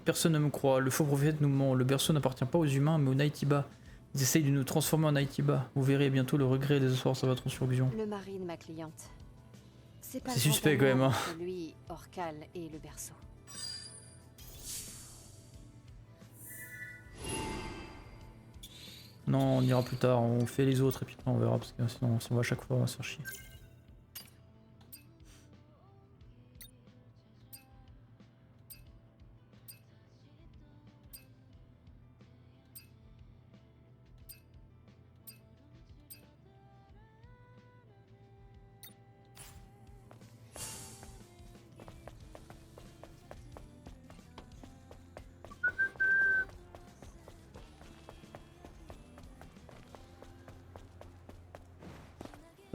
Personne ne me croit, le faux prophète nous ment, le berceau n'appartient pas aux humains mais aux Nighttiba. Ils essayent de nous transformer en Nighttiba. Vous verrez bientôt le regret des espoirs de votre transfusion. Le mari de ma cliente. C'est pas C'est suspect quand même hein. entre lui, Orcal et le berceau. Non, on ira plus tard, on fait les autres et puis on verra parce que sinon si on va à chaque fois on va se faire chier.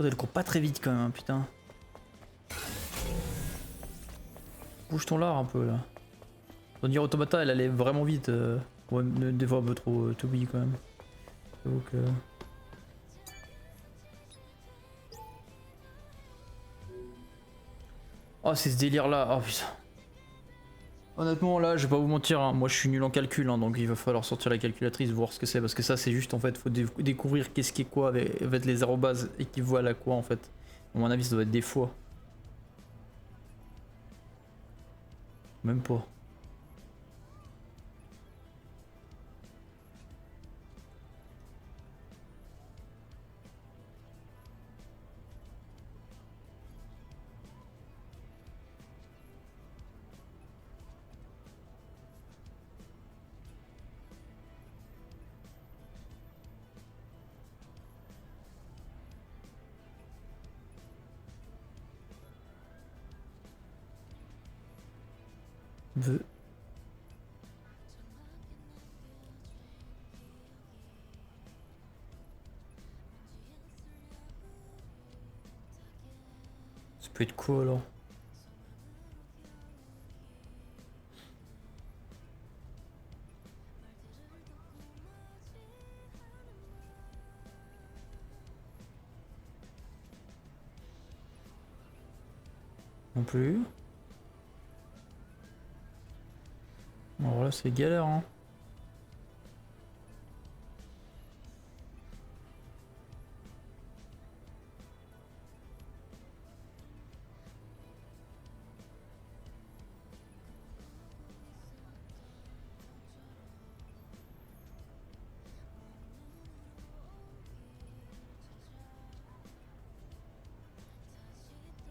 Elle court pas très vite quand même, hein, putain. Bouge ton lard un peu là. Dans Nier Automata, elle allait vraiment vite. Ouais, des fois un peu trop Toby quand même. Donc, oh, c'est ce délire là. Oh putain. Honnêtement, là, je vais pas vous mentir, hein, moi je suis nul en calcul, hein, donc il va falloir sortir la calculatrice, voir ce que c'est, parce que ça c'est juste en fait, faut découvrir qu'est-ce qui est quoi avec les arrobases équivalent à quoi en fait. À mon avis, ça doit être des fois. Même pas. Veut. Ça peut être quoi alors? Non plus. Alors là c'est galère hein.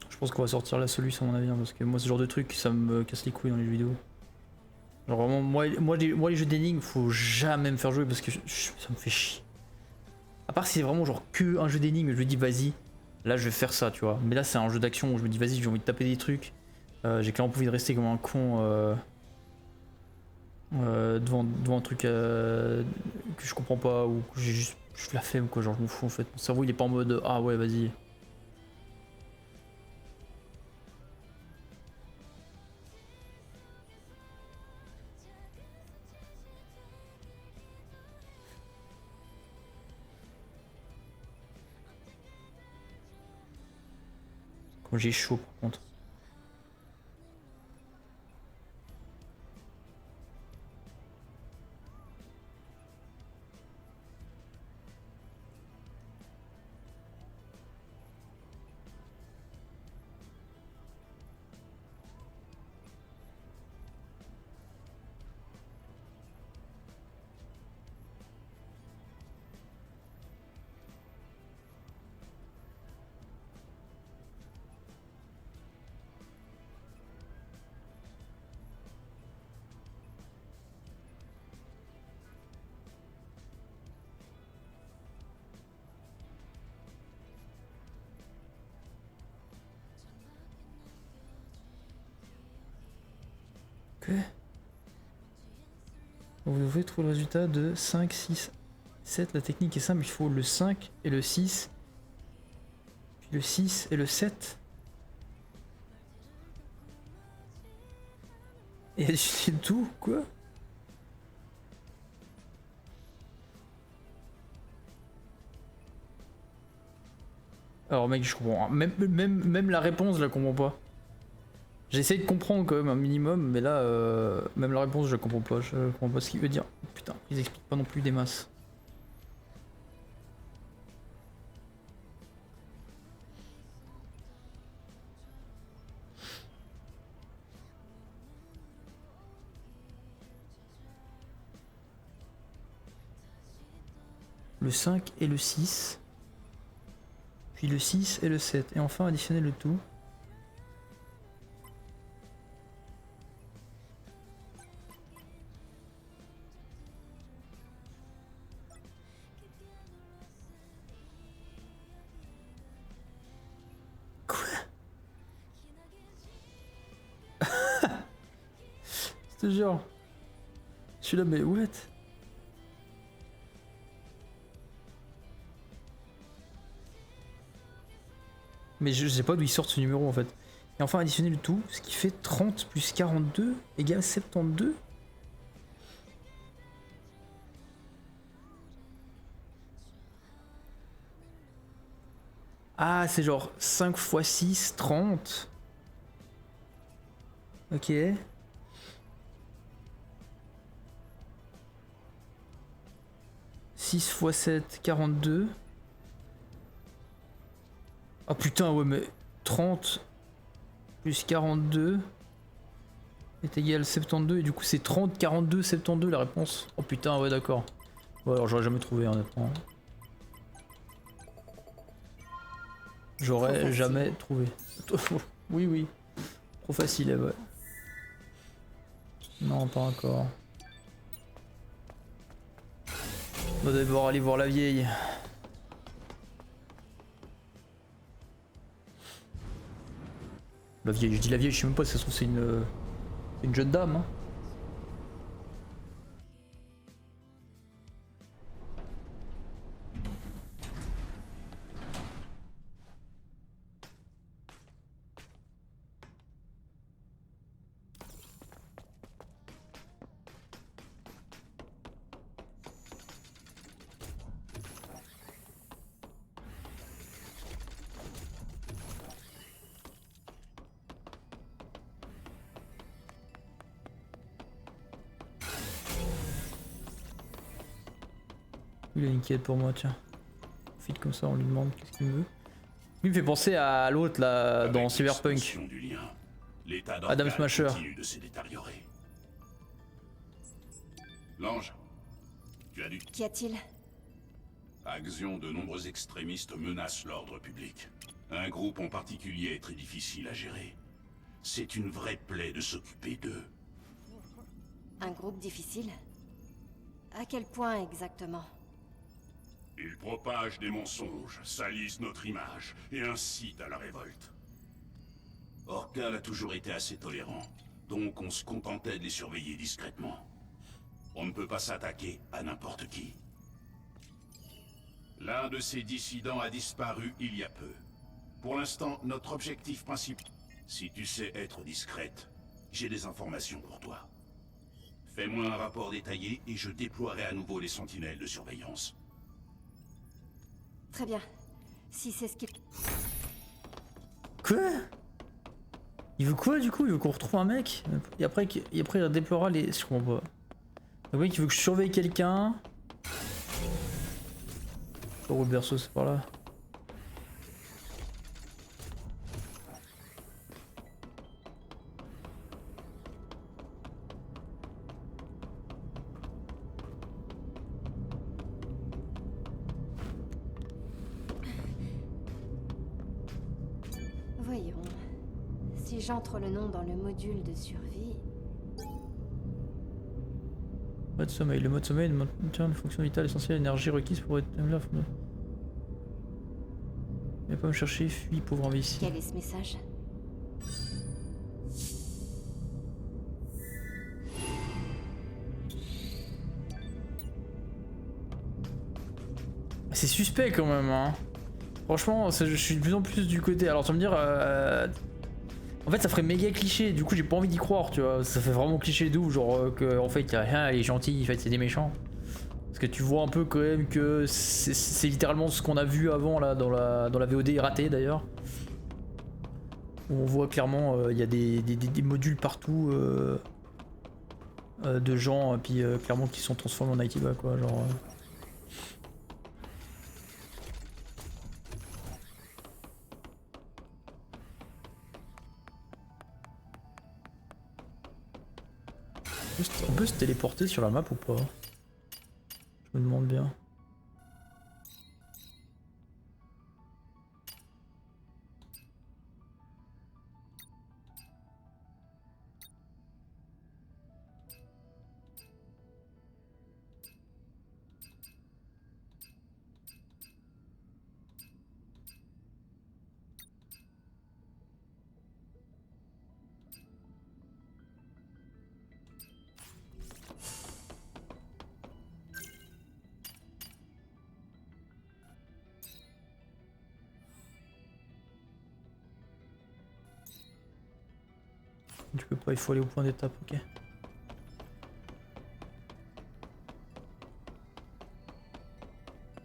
Je pense qu'on va sortir la solution à mon avis hein, parce que moi ce genre de truc ça me casse les couilles dans les jeux vidéo. Genre vraiment moi les jeux d'énigmes faut jamais me faire jouer parce que ça me fait chier. À part si c'est vraiment genre que un jeu d'énigmes, je me dis vas-y, là je vais faire ça tu vois. Mais là c'est un jeu d'action où je me dis vas-y j'ai envie de taper des trucs. J'ai clairement pas envie de rester comme un con devant un truc que je comprends pas ou que j'ai juste la flemme quoi, genre je m'en fous en fait. Mon cerveau il est pas en mode ah ouais vas-y. Quand j'ai chaud par contre. Quoi? Vous devez trouver le résultat de 5, 6, 7. La technique est simple, il faut le 5 et le 6. Puis le 6 et le 7. Et additionner tout, quoi? Alors mec, je comprends. Même la réponse, je la comprends pas. J'essaye de comprendre quand même un minimum, mais là, même la réponse, je la comprends pas. Je comprends pas ce qu'il veut dire. Putain, ils expliquent pas non plus des masses. Le 5 et le 6. Puis le 6 et le 7. Et enfin additionner le tout. Quoi? C'est genre... Je suis là mais what? Mais je sais pas d'où ils sortent ce numéro en fait. Et enfin additionner le tout, ce qui fait 30 plus 42 égale 72. Ah c'est genre 5 x 6, 30. Ok. « 6 x 7, 42. Ah putain, ouais, mais 30 plus 42 est égal à 72, et du coup c'est 30, 42, 72 la réponse. Oh putain, ouais, d'accord. Bon, alors j'aurais jamais trouvé, honnêtement. J'aurais jamais trouvé. Oui, oui. Trop facile, ouais. Non, pas encore. On va d'abord aller voir la vieille. La vieille, je dis la vieille, je sais même pas si ça se trouve c'est une jeune dame. Hein. Il a une quête pour moi, tiens. Profite comme ça, on lui demande qu'est-ce qu'il veut. Lui me fait penser à l'autre là dans Cyberpunk. Adam Smasher. L'ange, tu as du... Qu'y a-t-il? Action de nombreux extrémistes menacent l'ordre public. Un groupe en particulier est très difficile à gérer. C'est une vraie plaie de s'occuper d'eux. Un groupe difficile? À quel point exactement? Ils propagent des mensonges, salissent notre image et incitent à la révolte. Orcal a toujours été assez tolérant, donc on se contentait de les surveiller discrètement. On ne peut pas s'attaquer à n'importe qui. L'un de ces dissidents a disparu il y a peu. Pour l'instant, notre objectif principal... Si tu sais être discrète, j'ai des informations pour toi. Fais-moi un rapport détaillé et je déploierai à nouveau les sentinelles de surveillance. Très bien. Si c'est ce qu'il... Quoi? Il veut quoi du coup? Il veut qu'on retrouve un mec? Et après il déploiera les... Je comprends pas. Le mec il veut que je surveille quelqu'un. Oh le berceau c'est par là. Voyons. Si j'entre le nom dans le module de survie... Mode sommeil. Le mode sommeil maintient une fonction vitale essentielle, l'énergie requise pour être là. Mais pas me chercher, fuis pauvre imbécile. Quel est ce message? C'est suspect quand même, hein. Franchement, je suis de plus en plus du côté. Alors tu vas me dire... En fait ça ferait méga cliché, du coup j'ai pas envie d'y croire, tu vois. Ça fait vraiment cliché d'où, genre que en fait il y a rien, elle est gentille, en fait c'est des méchants. Parce que tu vois un peu quand même que c'est littéralement ce qu'on a vu avant là dans la VOD ratée d'ailleurs. Où on voit clairement il y a des modules partout de gens, puis clairement qui sont transformés en Nighttiba quoi, genre... On peut se téléporter sur la map ou pas? Je me demande bien. Tu peux pas, il faut aller au point d'étape, ok.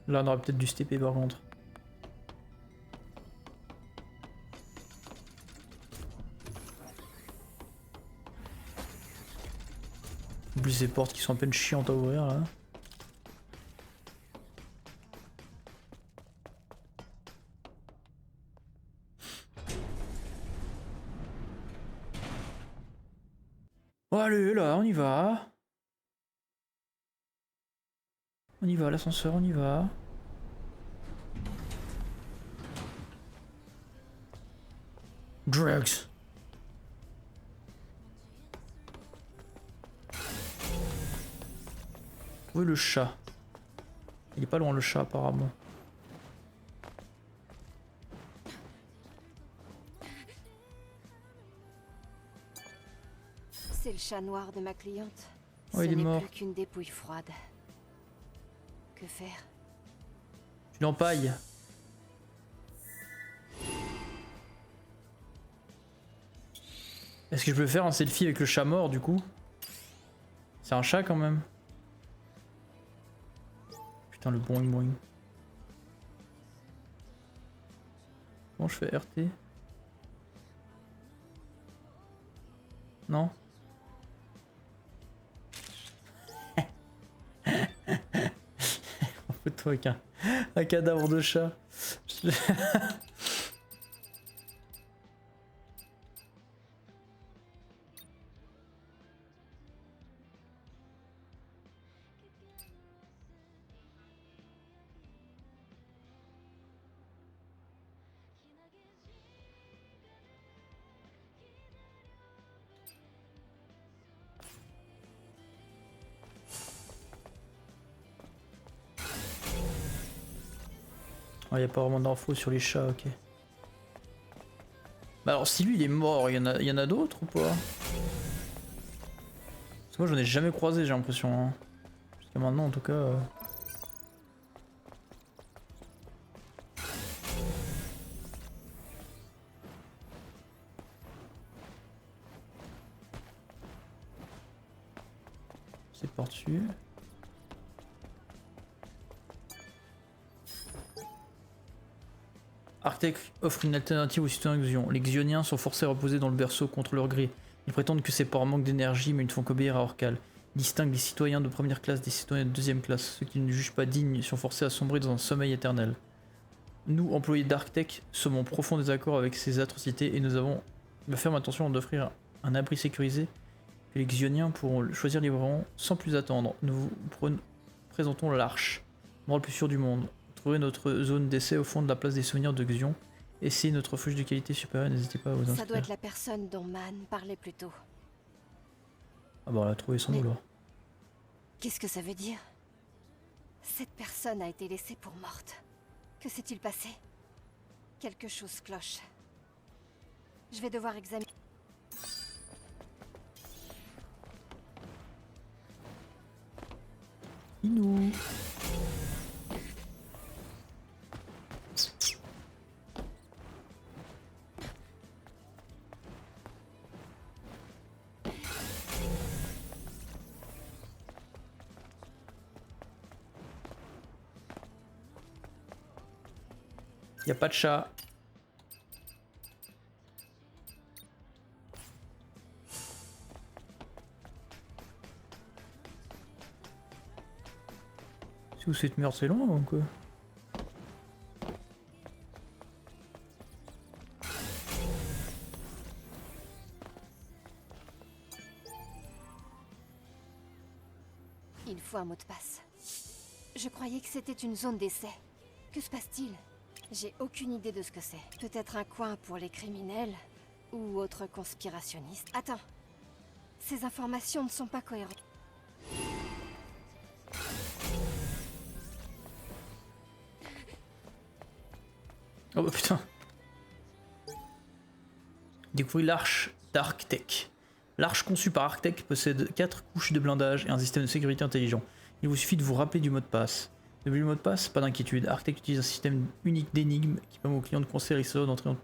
Là on aurait peut-être du stepper par contre. En plus ces portes qui sont à peine chiantes à ouvrir là. Oh, allez, là, on y va. On y va, l'ascenseur, on y va. Drugs. Où est le chat? Il est pas loin le chat apparemment. C'est le chat noir de ma cliente. Oh, il est mort. Ce n'est plus qu'une dépouille froide. Que faire? Tu l'empailles. Est-ce que je peux faire un selfie avec le chat mort du coup? C'est un chat quand même. Putain le boing boing. Bon je fais RT. Non? En photo avec un cadavre de chat. Il n'y a pas vraiment d'infos sur les chats, ok. Bah alors si lui il est mort, il y en a d'autres ou pas? Parce que moi j'en ai jamais croisé j'ai l'impression. Hein. Jusqu'à maintenant en tout cas. C'est par-dessus. Arctech offre une alternative aux citoyens Xion. Les Xioniens sont forcés à reposer dans le berceau contre leur gré. Ils prétendent que c'est par manque d'énergie mais ils ne font qu'obéir à Orcal. Ils distinguent les citoyens de première classe des citoyens de deuxième classe. Ceux qui ne jugent pas dignes sont forcés à sombrer dans un sommeil éternel. Nous, employés d'Arctech, sommes en profond désaccord avec ces atrocités et nous avons la ferme intention d'offrir un abri sécurisé que les Xioniens pourront choisir librement sans plus attendre. Nous vous présentons l'Arche, l'endroit le plus sûr du monde. Trouvez notre zone d'essai au fond de la place des souvenirs de Xion. Essayez notre refuge de qualité supérieure, n'hésitez pas à vous inscrire. Ça doit être la personne dont Man parlait plus tôt. Ah bah on a trouvé son nom là. Qu'est-ce que ça veut dire? Cette personne a été laissée pour morte. Que s'est-il passé? Quelque chose cloche. Je vais devoir examiner... Inou. Y a pas de chat. Si vous cette merde, c'est loin ou quoi? Il faut un mot de passe. Je croyais que c'était une zone d'essai. Que se passe-t-il? J'ai aucune idée de ce que c'est. Peut-être un coin pour les criminels ou autres conspirationnistes. Attends. Ces informations ne sont pas cohérentes. Oh bah putain. Découvrir l'arche d'Arktech. L'arche conçue par Arktech possède 4 couches de blindage et un système de sécurité intelligent. Il vous suffit de vous rappeler du mot de passe. Depuis le mot de passe, pas d'inquiétude. Arktech utilise un système unique d'énigmes qui permet aux clients de construire et d'entrer en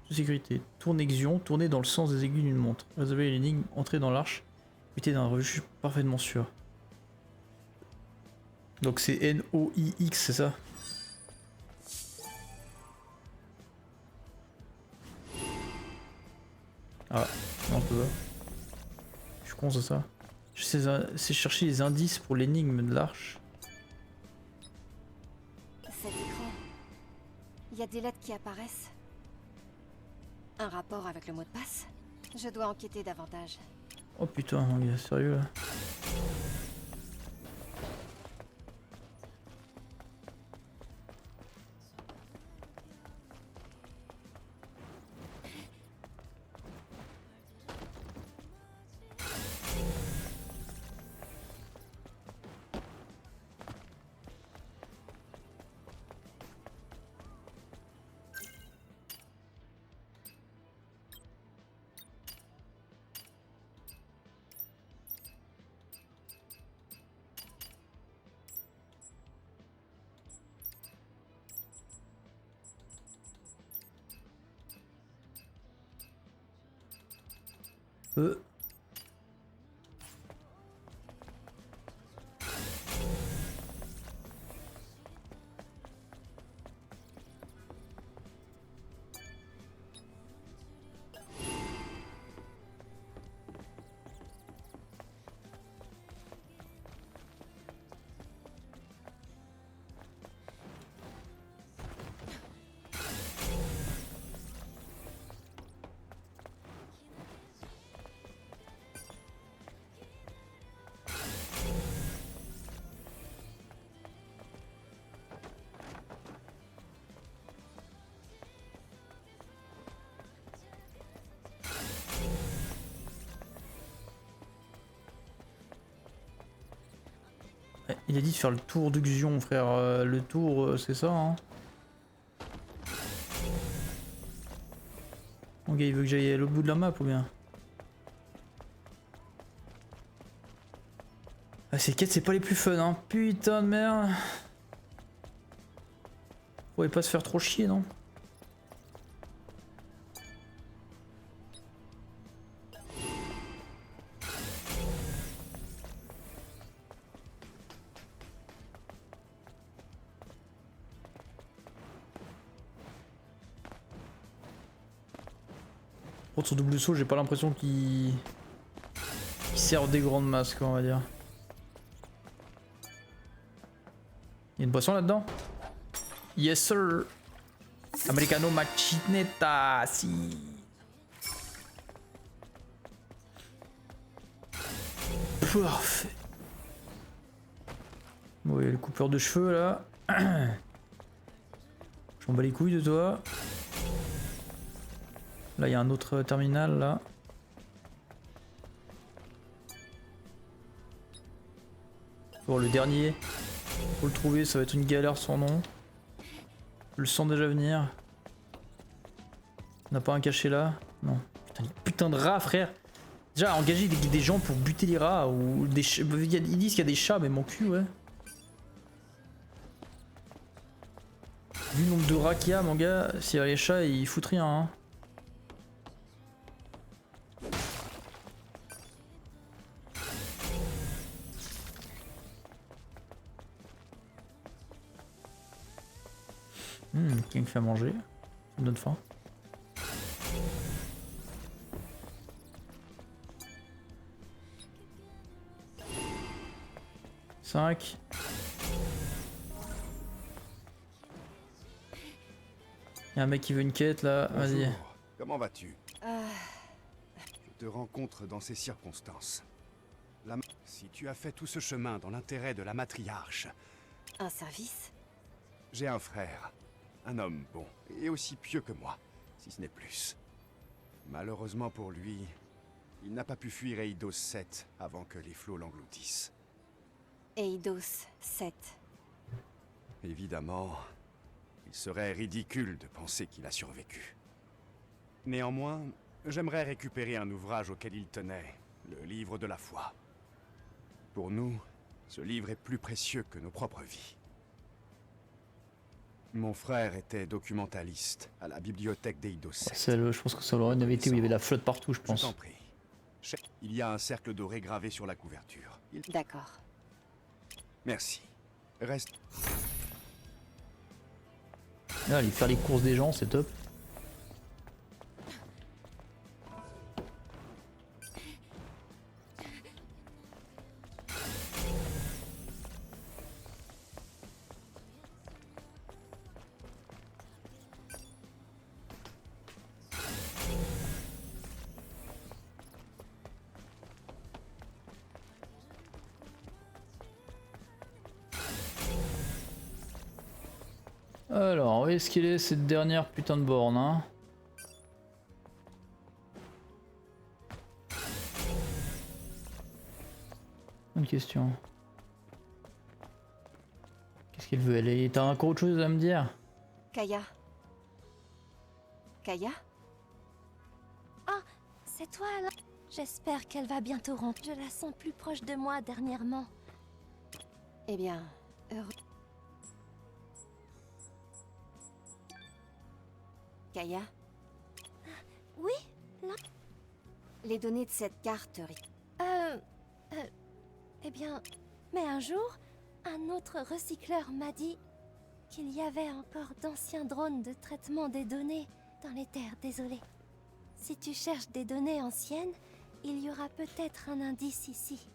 toute sécurité. Tournexion, tournez dans le sens des aiguilles d'une montre. Résolvez l'énigme, entrez dans l'arche, mettez dans un refuge parfaitement sûr. Donc c'est N-O-I-X, c'est ça? Ah, non, c'est ça. Je suis con, c'est ça. Je sais chercher les indices pour l'énigme de l'arche. Cet écran. Il y a des lettres qui apparaissent. Un rapport avec le mot de passe? Je dois enquêter davantage. Oh putain, mon gars, sérieux là. Il a dit de faire le tour de Xion, frère. Le tour, c'est ça, hein. Mon gars, il veut que j'aille à l'autre bout de la map ou bien? Ah, ces quêtes, c'est pas les plus fun, hein. Putain de merde. Faudrait pas se faire trop chier, non? Sur double saut, j'ai pas l'impression qu'il servent des grandes masses, quoi, on va dire. Il y a une boisson là-dedans? Yes sir. Americano machinetta, si. Parfait. Bon, il y a le coupeur de cheveux là. J'en bats les couilles de toi. Là, il y a un autre terminal, là. Bon, le dernier, faut le trouver, ça va être une galère sans nom. Je le sens déjà venir. On n'a pas un cachet là? Non. Putain, les putains de rats, frère. Déjà, engager des gens pour buter les rats ou des chats. Ils disent qu'il y a des chats, mais mon cul, ouais. Vu le nombre de rats qu'il y a, mon gars, s'il y a les chats, ils foutent rien, hein. Quelqu'un qui fait à manger. Ça me donne faim. Cinq. Y'a un mec qui veut une quête là, vas-y. Bonjour. Comment vas-tu? Je te rencontre dans ces circonstances. Si tu as fait tout ce chemin dans l'intérêt de la matriarche... Un service? J'ai un frère. Un homme bon, et aussi pieux que moi, si ce n'est plus. Malheureusement pour lui, il n'a pas pu fuir Eidos 7 avant que les flots l'engloutissent. Eidos 7. Évidemment, il serait ridicule de penser qu'il a survécu. Néanmoins, j'aimerais récupérer un ouvrage auquel il tenait, le livre de la foi. Pour nous, ce livre est plus précieux que nos propres vies. Mon frère était documentaliste à la bibliothèque d'Eidos 7. Je pense que ça aurait une invité où il y avait la flotte partout, je pense. Je t'en prie. Il y a un cercle doré gravé sur la couverture. D'accord. Merci. Reste... Là, aller faire les courses des gens, c'est top. Alors, où est-ce qu'il est cette dernière putain de borne, hein? Bonne question. Qu'est-ce qu'elle veut? T'as encore autre chose à me dire? Kaya. Kaya? Ah, c'est toi alors? J'espère qu'elle va bientôt rentrer. Je la sens plus proche de moi dernièrement. Eh bien, heureux. Kaya? Oui, là. Les données de cette carte... Eh bien... Mais un jour, un autre recycleur m'a dit qu'il y avait encore d'anciens drones de traitement des données dans les terres désolées. Si tu cherches des données anciennes, il y aura peut-être un indice ici.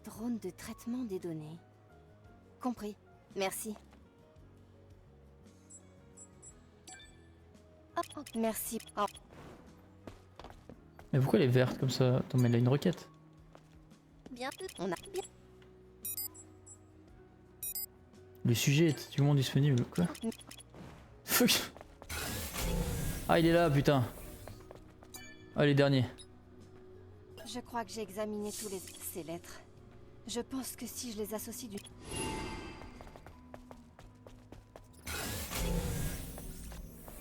Drone de traitement des données. Compris. Merci. Oh, merci. Oh. Mais pourquoi elle est verte comme ça? Attends, mais elle a une requête. Bien, on a bien. Le sujet est du monde disponible, quoi? Fuck. Ah, il est là, putain. Ah, les derniers. Je crois que j'ai examiné ces lettres. Je pense que si je les associe du...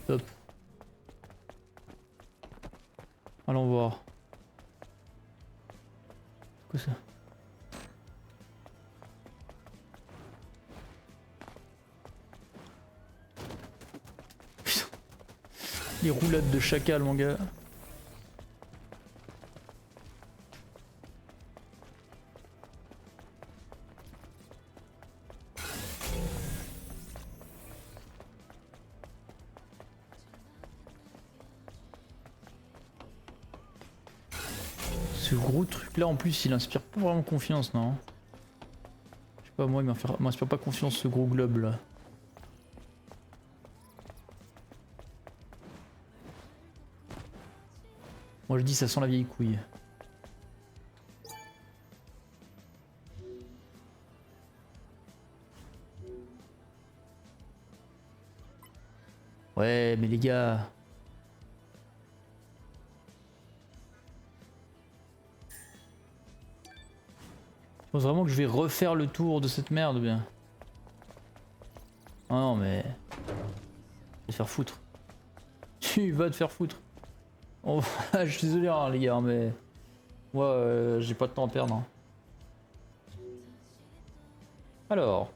Top. Allons voir. C'est quoi ça? Putain. Les roulades de chacal, mon gars. Ce gros truc là en plus il inspire pas vraiment confiance, non? Je sais pas, moi il m'inspire pas confiance ce gros globe là. Moi je dis ça sent la vieille couille. Ouais mais les gars... Je pense vraiment que je vais refaire le tour de cette merde bien. Ah non mais... Je vais te faire foutre. Tu vas te faire foutre. Oh, je suis désolé hein, les gars mais... Moi j'ai pas de temps à perdre. Hein. Alors...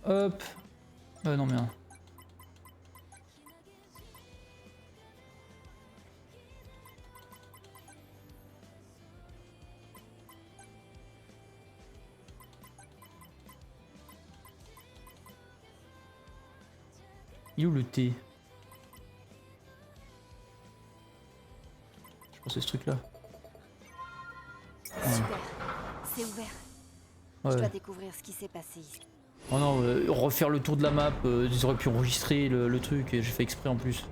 Hop. Non, merde. Il est où le thé? Je pense que c'est ce truc là. Super, c'est ouvert. Ouais. Je dois découvrir ce qui s'est passé ici. Oh non, refaire le tour de la map, ils auraient pu enregistrer le truc et j'ai fait exprès en plus.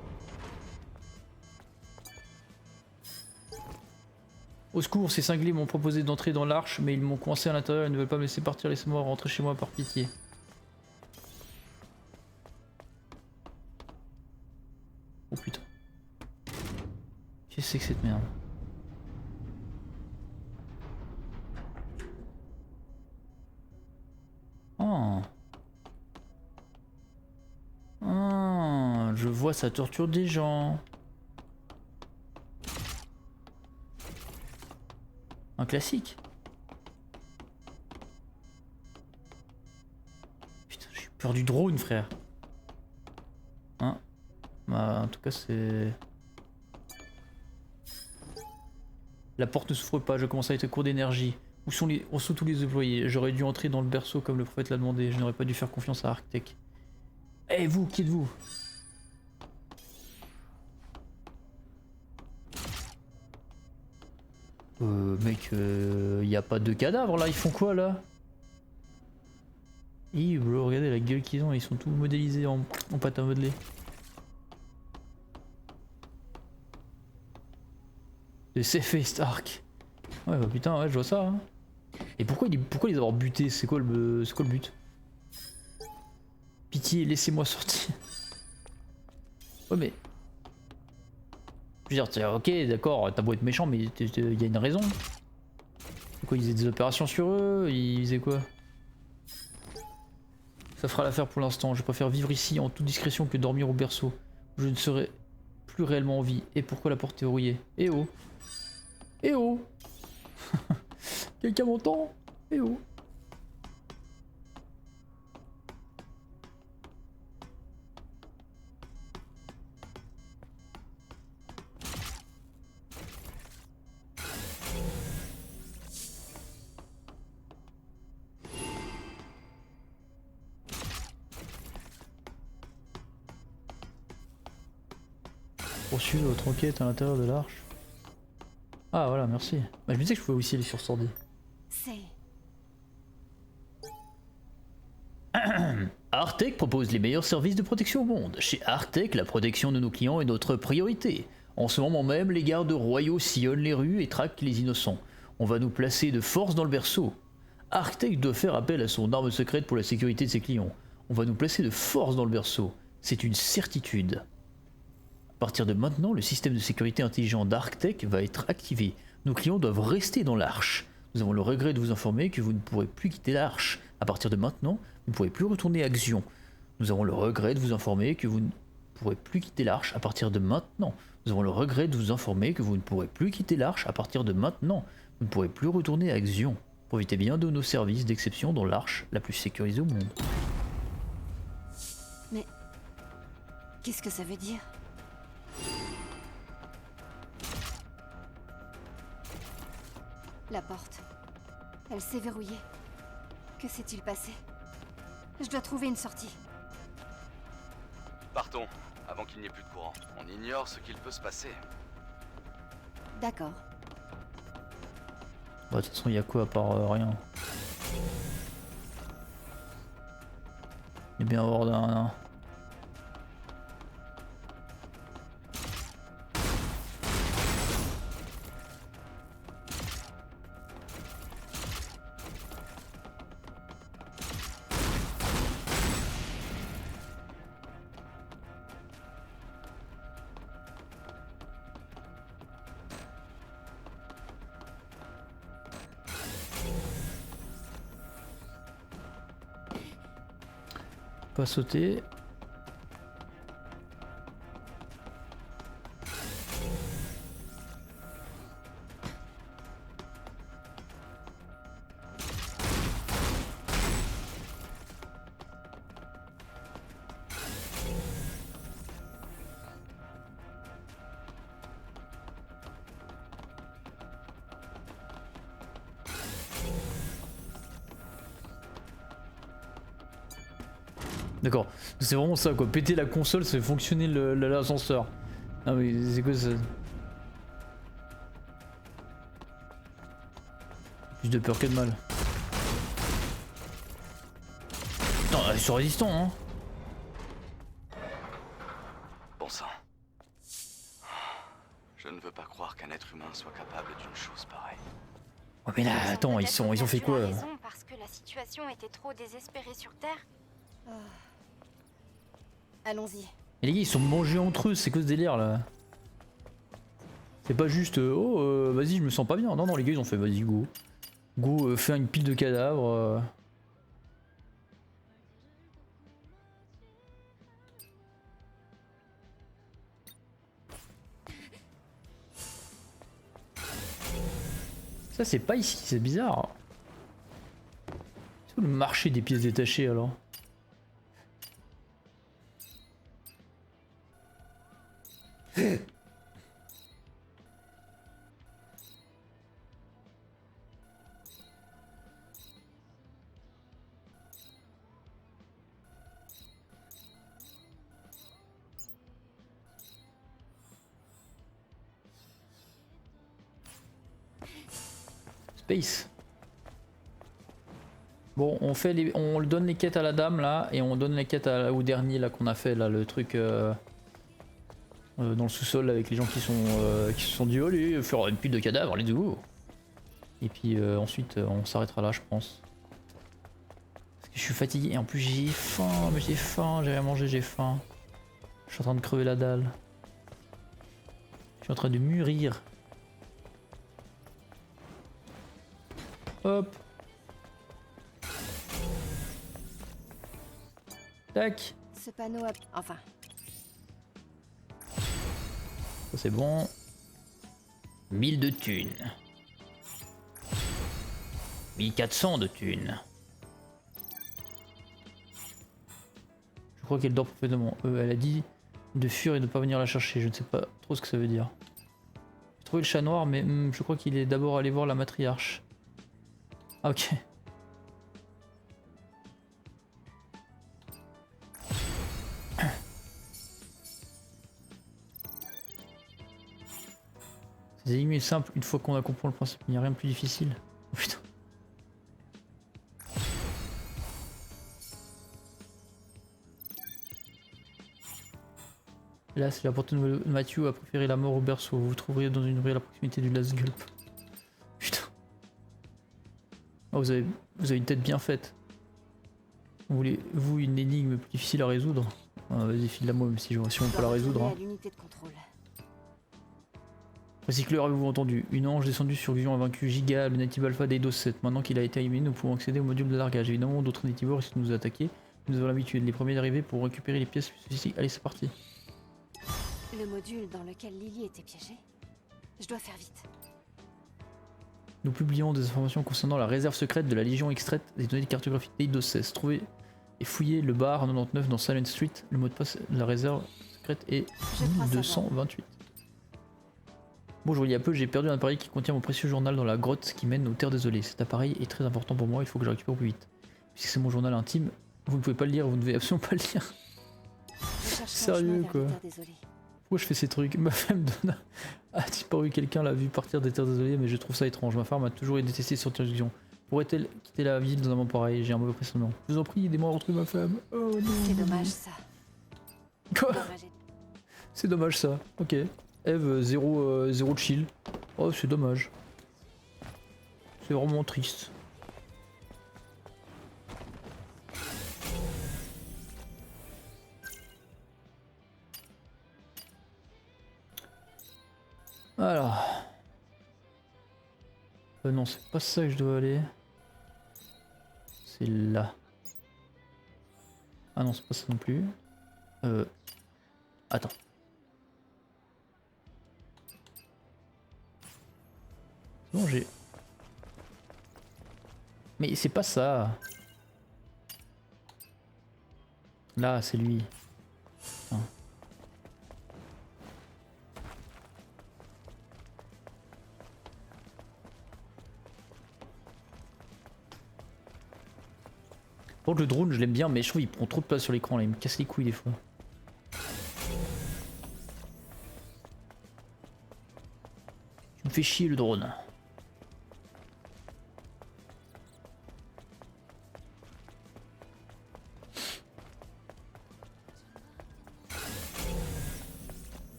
Au secours, ces cinglés m'ont proposé d'entrer dans l'arche, mais ils m'ont coincé à l'intérieur et ne veulent pas me laisser partir. Laissez-moi rentrer chez moi par pitié. Oh putain. Qu'est-ce que c'est que cette merde? Oh. Oh, je vois ça torture des gens. Un classique. Putain, j'ai peur du drone, frère. Hein? Bah, en tout cas, c'est... La porte ne s'ouvre pas, je commence à être court d'énergie. Où sont tous les employés? J'aurais dû entrer dans le berceau comme le prophète l'a demandé. Je n'aurais pas dû faire confiance à Arctech. Eh vous, qui êtes-vous? Mec, y a pas de cadavres là, ils font quoi là? Ih bro, regardez la gueule qu'ils ont, ils sont tous modélisés en pâte à modeler. De C-Face Arc. Ouais bah putain, ouais je vois ça. Hein. Et pourquoi les avoir butés? C'est quoi le but? Pitié, laissez-moi sortir. Ouais mais... Je veux dire, ok, d'accord, t'as beau être méchant, mais il y a une raison. C'est quoi, ils faisaient des opérations sur eux? Ils faisaient quoi? Ça fera l'affaire pour l'instant. Je préfère vivre ici en toute discrétion que dormir au berceau. Je ne serai plus réellement en vie. Et pourquoi la porte est verrouillée? Eh oh! Eh oh! Quelqu'un m'entend? Eh oh! Poursuivre votre enquête à l'intérieur de l'arche. Ah voilà, merci. Bah, je me disais que je pouvais aussi aller sur Sordi. C'est... Arctech propose les meilleurs services de protection au monde. Chez Arctech, la protection de nos clients est notre priorité. En ce moment même, les gardes royaux sillonnent les rues et traquent les innocents. On va nous placer de force dans le berceau. Arctech doit faire appel à son arme secrète pour la sécurité de ses clients. On va nous placer de force dans le berceau. C'est une certitude. À partir de maintenant, le système de sécurité intelligent d'Arctech va être activé. Nos clients doivent rester dans l'arche. Nous avons le regret de vous informer que vous ne pourrez plus quitter l'arche. À partir de maintenant, vous ne pourrez plus retourner à Xion. Nous avons le regret de vous informer que vous ne pourrez plus quitter l'arche à partir de maintenant. Nous avons le regret de vous informer que vous ne pourrez plus quitter l'arche à partir de maintenant. Vous ne pourrez plus retourner à Xion. Profitez bien de nos services d'exception dans l'arche la plus sécurisée au monde. Mais... qu'est-ce que ça veut dire? La porte. Elle s'est verrouillée. Que s'est-il passé? Je dois trouver une sortie. Partons, avant qu'il n'y ait plus de courant. On ignore ce qu'il peut se passer. D'accord. Bah, de toute façon, il y a quoi à part rien? Il est bien hors d'un... Pas sauter. D'accord. C'est vraiment ça quoi. Péter la console, ça fait fonctionner l'ascenseur. Non mais c'est quoi ça? Plus de peur que de mal. Putain, ils sont résistants hein. Bon sang. Je ne veux pas croire qu'un être humain soit capable d'une chose pareille. Ouais mais là, attends, ils ont fait quoi? Parce que la situation était trop désespérée sur Terre. Allons-y. Et les gars, ils sont mangés entre eux, c'est quoi ce délire là? C'est pas juste vas-y, je me sens pas bien. Non, non, les gars, ils ont fait vas-y, go. Go, faire une pile de cadavres. Ça, c'est pas ici, c'est bizarre. C'est où le marché des pièces détachées alors? Space. Bon, on donne les quêtes à la dame là et on donne les quêtes au dernier là qu'on a fait là, le truc dans le sous-sol avec les gens qui se sont dit allez faire une pile de cadavres, let's go. Et puis ensuite on s'arrêtera là je pense. Parce que je suis fatigué et en plus j'ai faim, j'ai rien mangé, j'ai faim. Je suis en train de crever la dalle. Je suis en train de mûrir. Hop. Tac. Ce panneau a... Enfin. Ça c'est bon. 1000 de thunes. 1400 de thunes. Je crois qu'elle dort parfaitement. Elle a dit de fuir et de ne pas venir la chercher. Je ne sais pas trop ce que ça veut dire. J'ai trouvé le chat noir mais je crois qu'il est d'abord allé voir la matriarche. Ah, ok. C'est énigme est simple une fois qu'on a compris le principe, il n'y a rien de plus difficile. Oh putain. Là, c'est la porte de Matthew a préféré la mort au berceau. Vous vous trouverez dans une ruelle à proximité du Last Gulp. Putain. Oh, vous avez une tête bien faite. Voulez-vous une énigme plus difficile à résoudre? Vas-y, file-la moi, même si on peut la résoudre. Hein. Recycleur, avez-vous entendu? Une ange descendue sur Vision a vaincu Giga, le native alpha d'Eidos 7. Maintenant qu'il a été éliminé, nous pouvons accéder au module de largage. Évidemment, d'autres nativores essaient de nous attaquer. Nous avons l'habitude. Les premiers arrivés pour récupérer les pièces spécifiques. Allez, c'est parti. Le module dans lequel Lily était piégée. Je dois faire vite. Nous publions des informations concernant la réserve secrète de la Légion extraite des données cartographiques d'Eidos 16. Trouvez et fouillez le bar 99 dans Silent Street. Le mot de passe de la réserve secrète est 1228. Bonjour, il y a peu, j'ai perdu un appareil qui contient mon précieux journal dans la grotte qui mène aux terres désolées. Cet appareil est très important pour moi, il faut que je le récupère au plus vite. Puisque c'est mon journal intime, vous ne pouvez pas le lire, vous ne devez absolument pas le lire. Sérieux quoi. Pourquoi je fais ces trucs? Ma femme a disparu, quelqu'un l'a vu partir des terres désolées, mais je trouve ça étrange. Ma femme a toujours détesté cette interdiction. Pourrait-elle quitter la ville dans un moment pareil? J'ai un mauvais pressentiment. Je vous en prie, aidez-moi à retrouver ma femme. Oh non. C'est dommage ça. Quoi? C'est dommage ça, ok. Eve, zéro chill. Oh, c'est dommage. C'est vraiment triste. Alors. Non, c'est pas ça que je dois aller. C'est là. Ah non, c'est pas ça non plus. Attends. Bon, j'ai... Mais c'est pas ça. Là, c'est lui. Putain. Bon, le drone, je l'aime bien, mais je trouve qu'il prend trop de place sur l'écran là, il me casse les couilles des fois. Tu me fais chier le drone.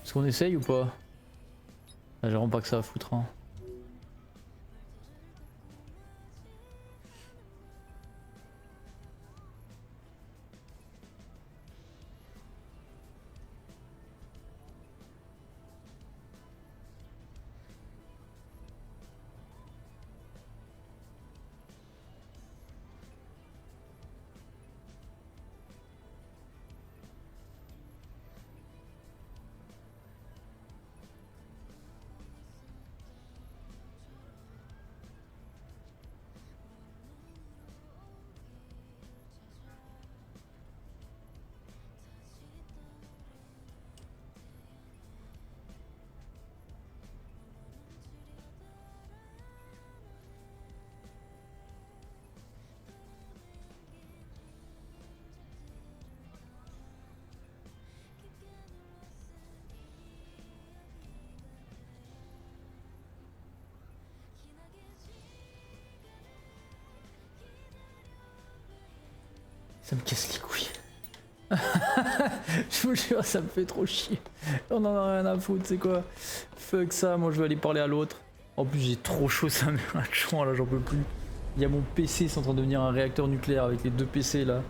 Est-ce qu'on essaye ou pas? Ah, j'ai vraiment pas que ça à foutre. Hein. Ça me casse les couilles. Je vous jure, ça me fait trop chier. On en a rien à foutre, c'est quoi? Fuck ça, moi je vais aller parler à l'autre. En plus j'ai trop chaud, ça me met un chouin là, j'en peux plus. Il y a mon PC, c'est en train de devenir un réacteur nucléaire avec les deux PC là.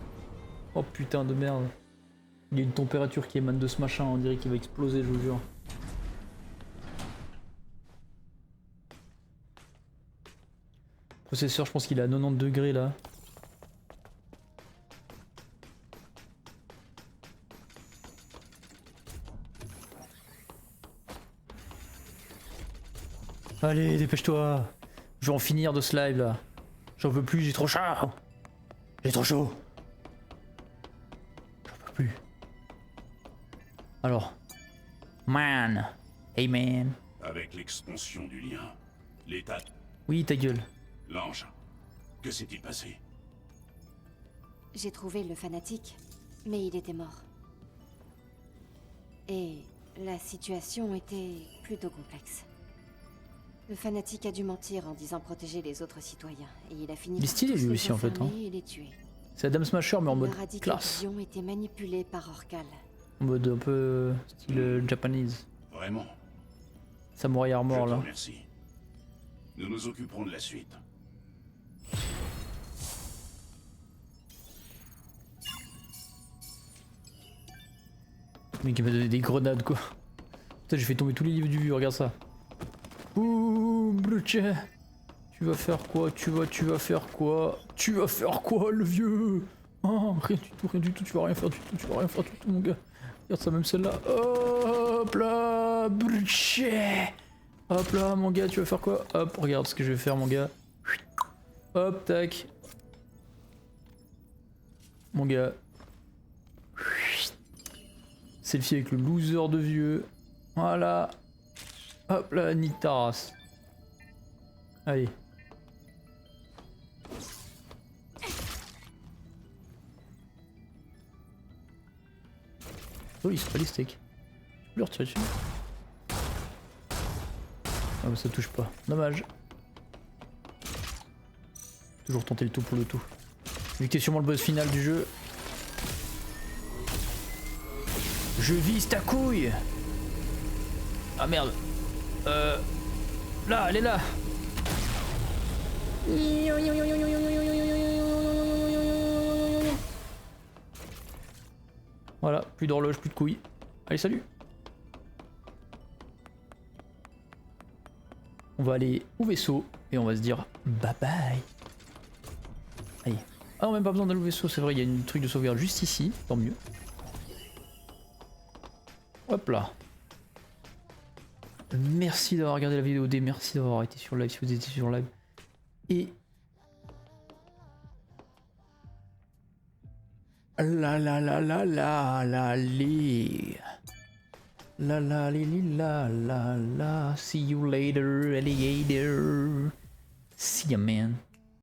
Oh putain de merde. Il y a une température qui émane de ce machin, on dirait qu'il va exploser, je vous jure. Processeur, je pense qu'il est à 90 degrés là. Allez, dépêche-toi. Je vais en finir de ce live là. J'en peux plus, j'ai trop chaud. J'ai trop chaud. J'en peux plus. Alors. Man. Hey man. Avec l'extension du lien, l'état... Oui, ta gueule. L'ange, que s'est-il passé? J'ai trouvé le fanatique, mais il était mort. Et la situation était plutôt complexe. Le fanatique a dû mentir en disant protéger les autres citoyens, et il a fini par stylé tous lui les aussi en fait. Hein. enfermer et les tuer. C'est Adam Smasher mais en mode Leur a dit que classe. la vision était manipulée par Orcal. En mode un peu style japonese. Vraiment? Samouraï Armor là. Merci. Nous nous occuperons de la suite. Mais qui m'a donné des grenades quoi. Putain, j'ai fait tomber tous les livres du vieux, regarde ça. Ouh, Bruce. Tu vas faire quoi? Tu vas faire quoi? Tu vas faire quoi, le vieux? Oh, rien du tout, tu vas rien faire du tout, mon gars. Regarde ça, même celle-là. Hop là, Bruce. Hop là, mon gars, tu vas faire quoi? Hop, regarde ce que je vais faire, mon gars. Hop, tac. Mon gars. Selfie avec le loser de vieux. Voilà. Hop là, nique ta race. Allez. Oh, il se pas les steaks. Je peux le retirer dessus. Ah bah ça touche pas. Dommage. Toujours tenter le tout pour le tout. Vu que t'es sûrement le boss final du jeu. Je vise ta couille. Ah merde. Là, elle est là. Voilà, plus d'horloge, plus de couilles. Allez, salut. On va aller au vaisseau et on va se dire bye bye. Allez. Ah, on n'a même pas besoin d'aller au vaisseau, c'est vrai, il y a une truc de sauvegarde juste ici, tant mieux. Hop là. Merci d'avoir regardé la vidéo, merci d'avoir été sur live si vous étiez sur live. Et... la les... La la li li la la la. See you later, alligator. See ya, man.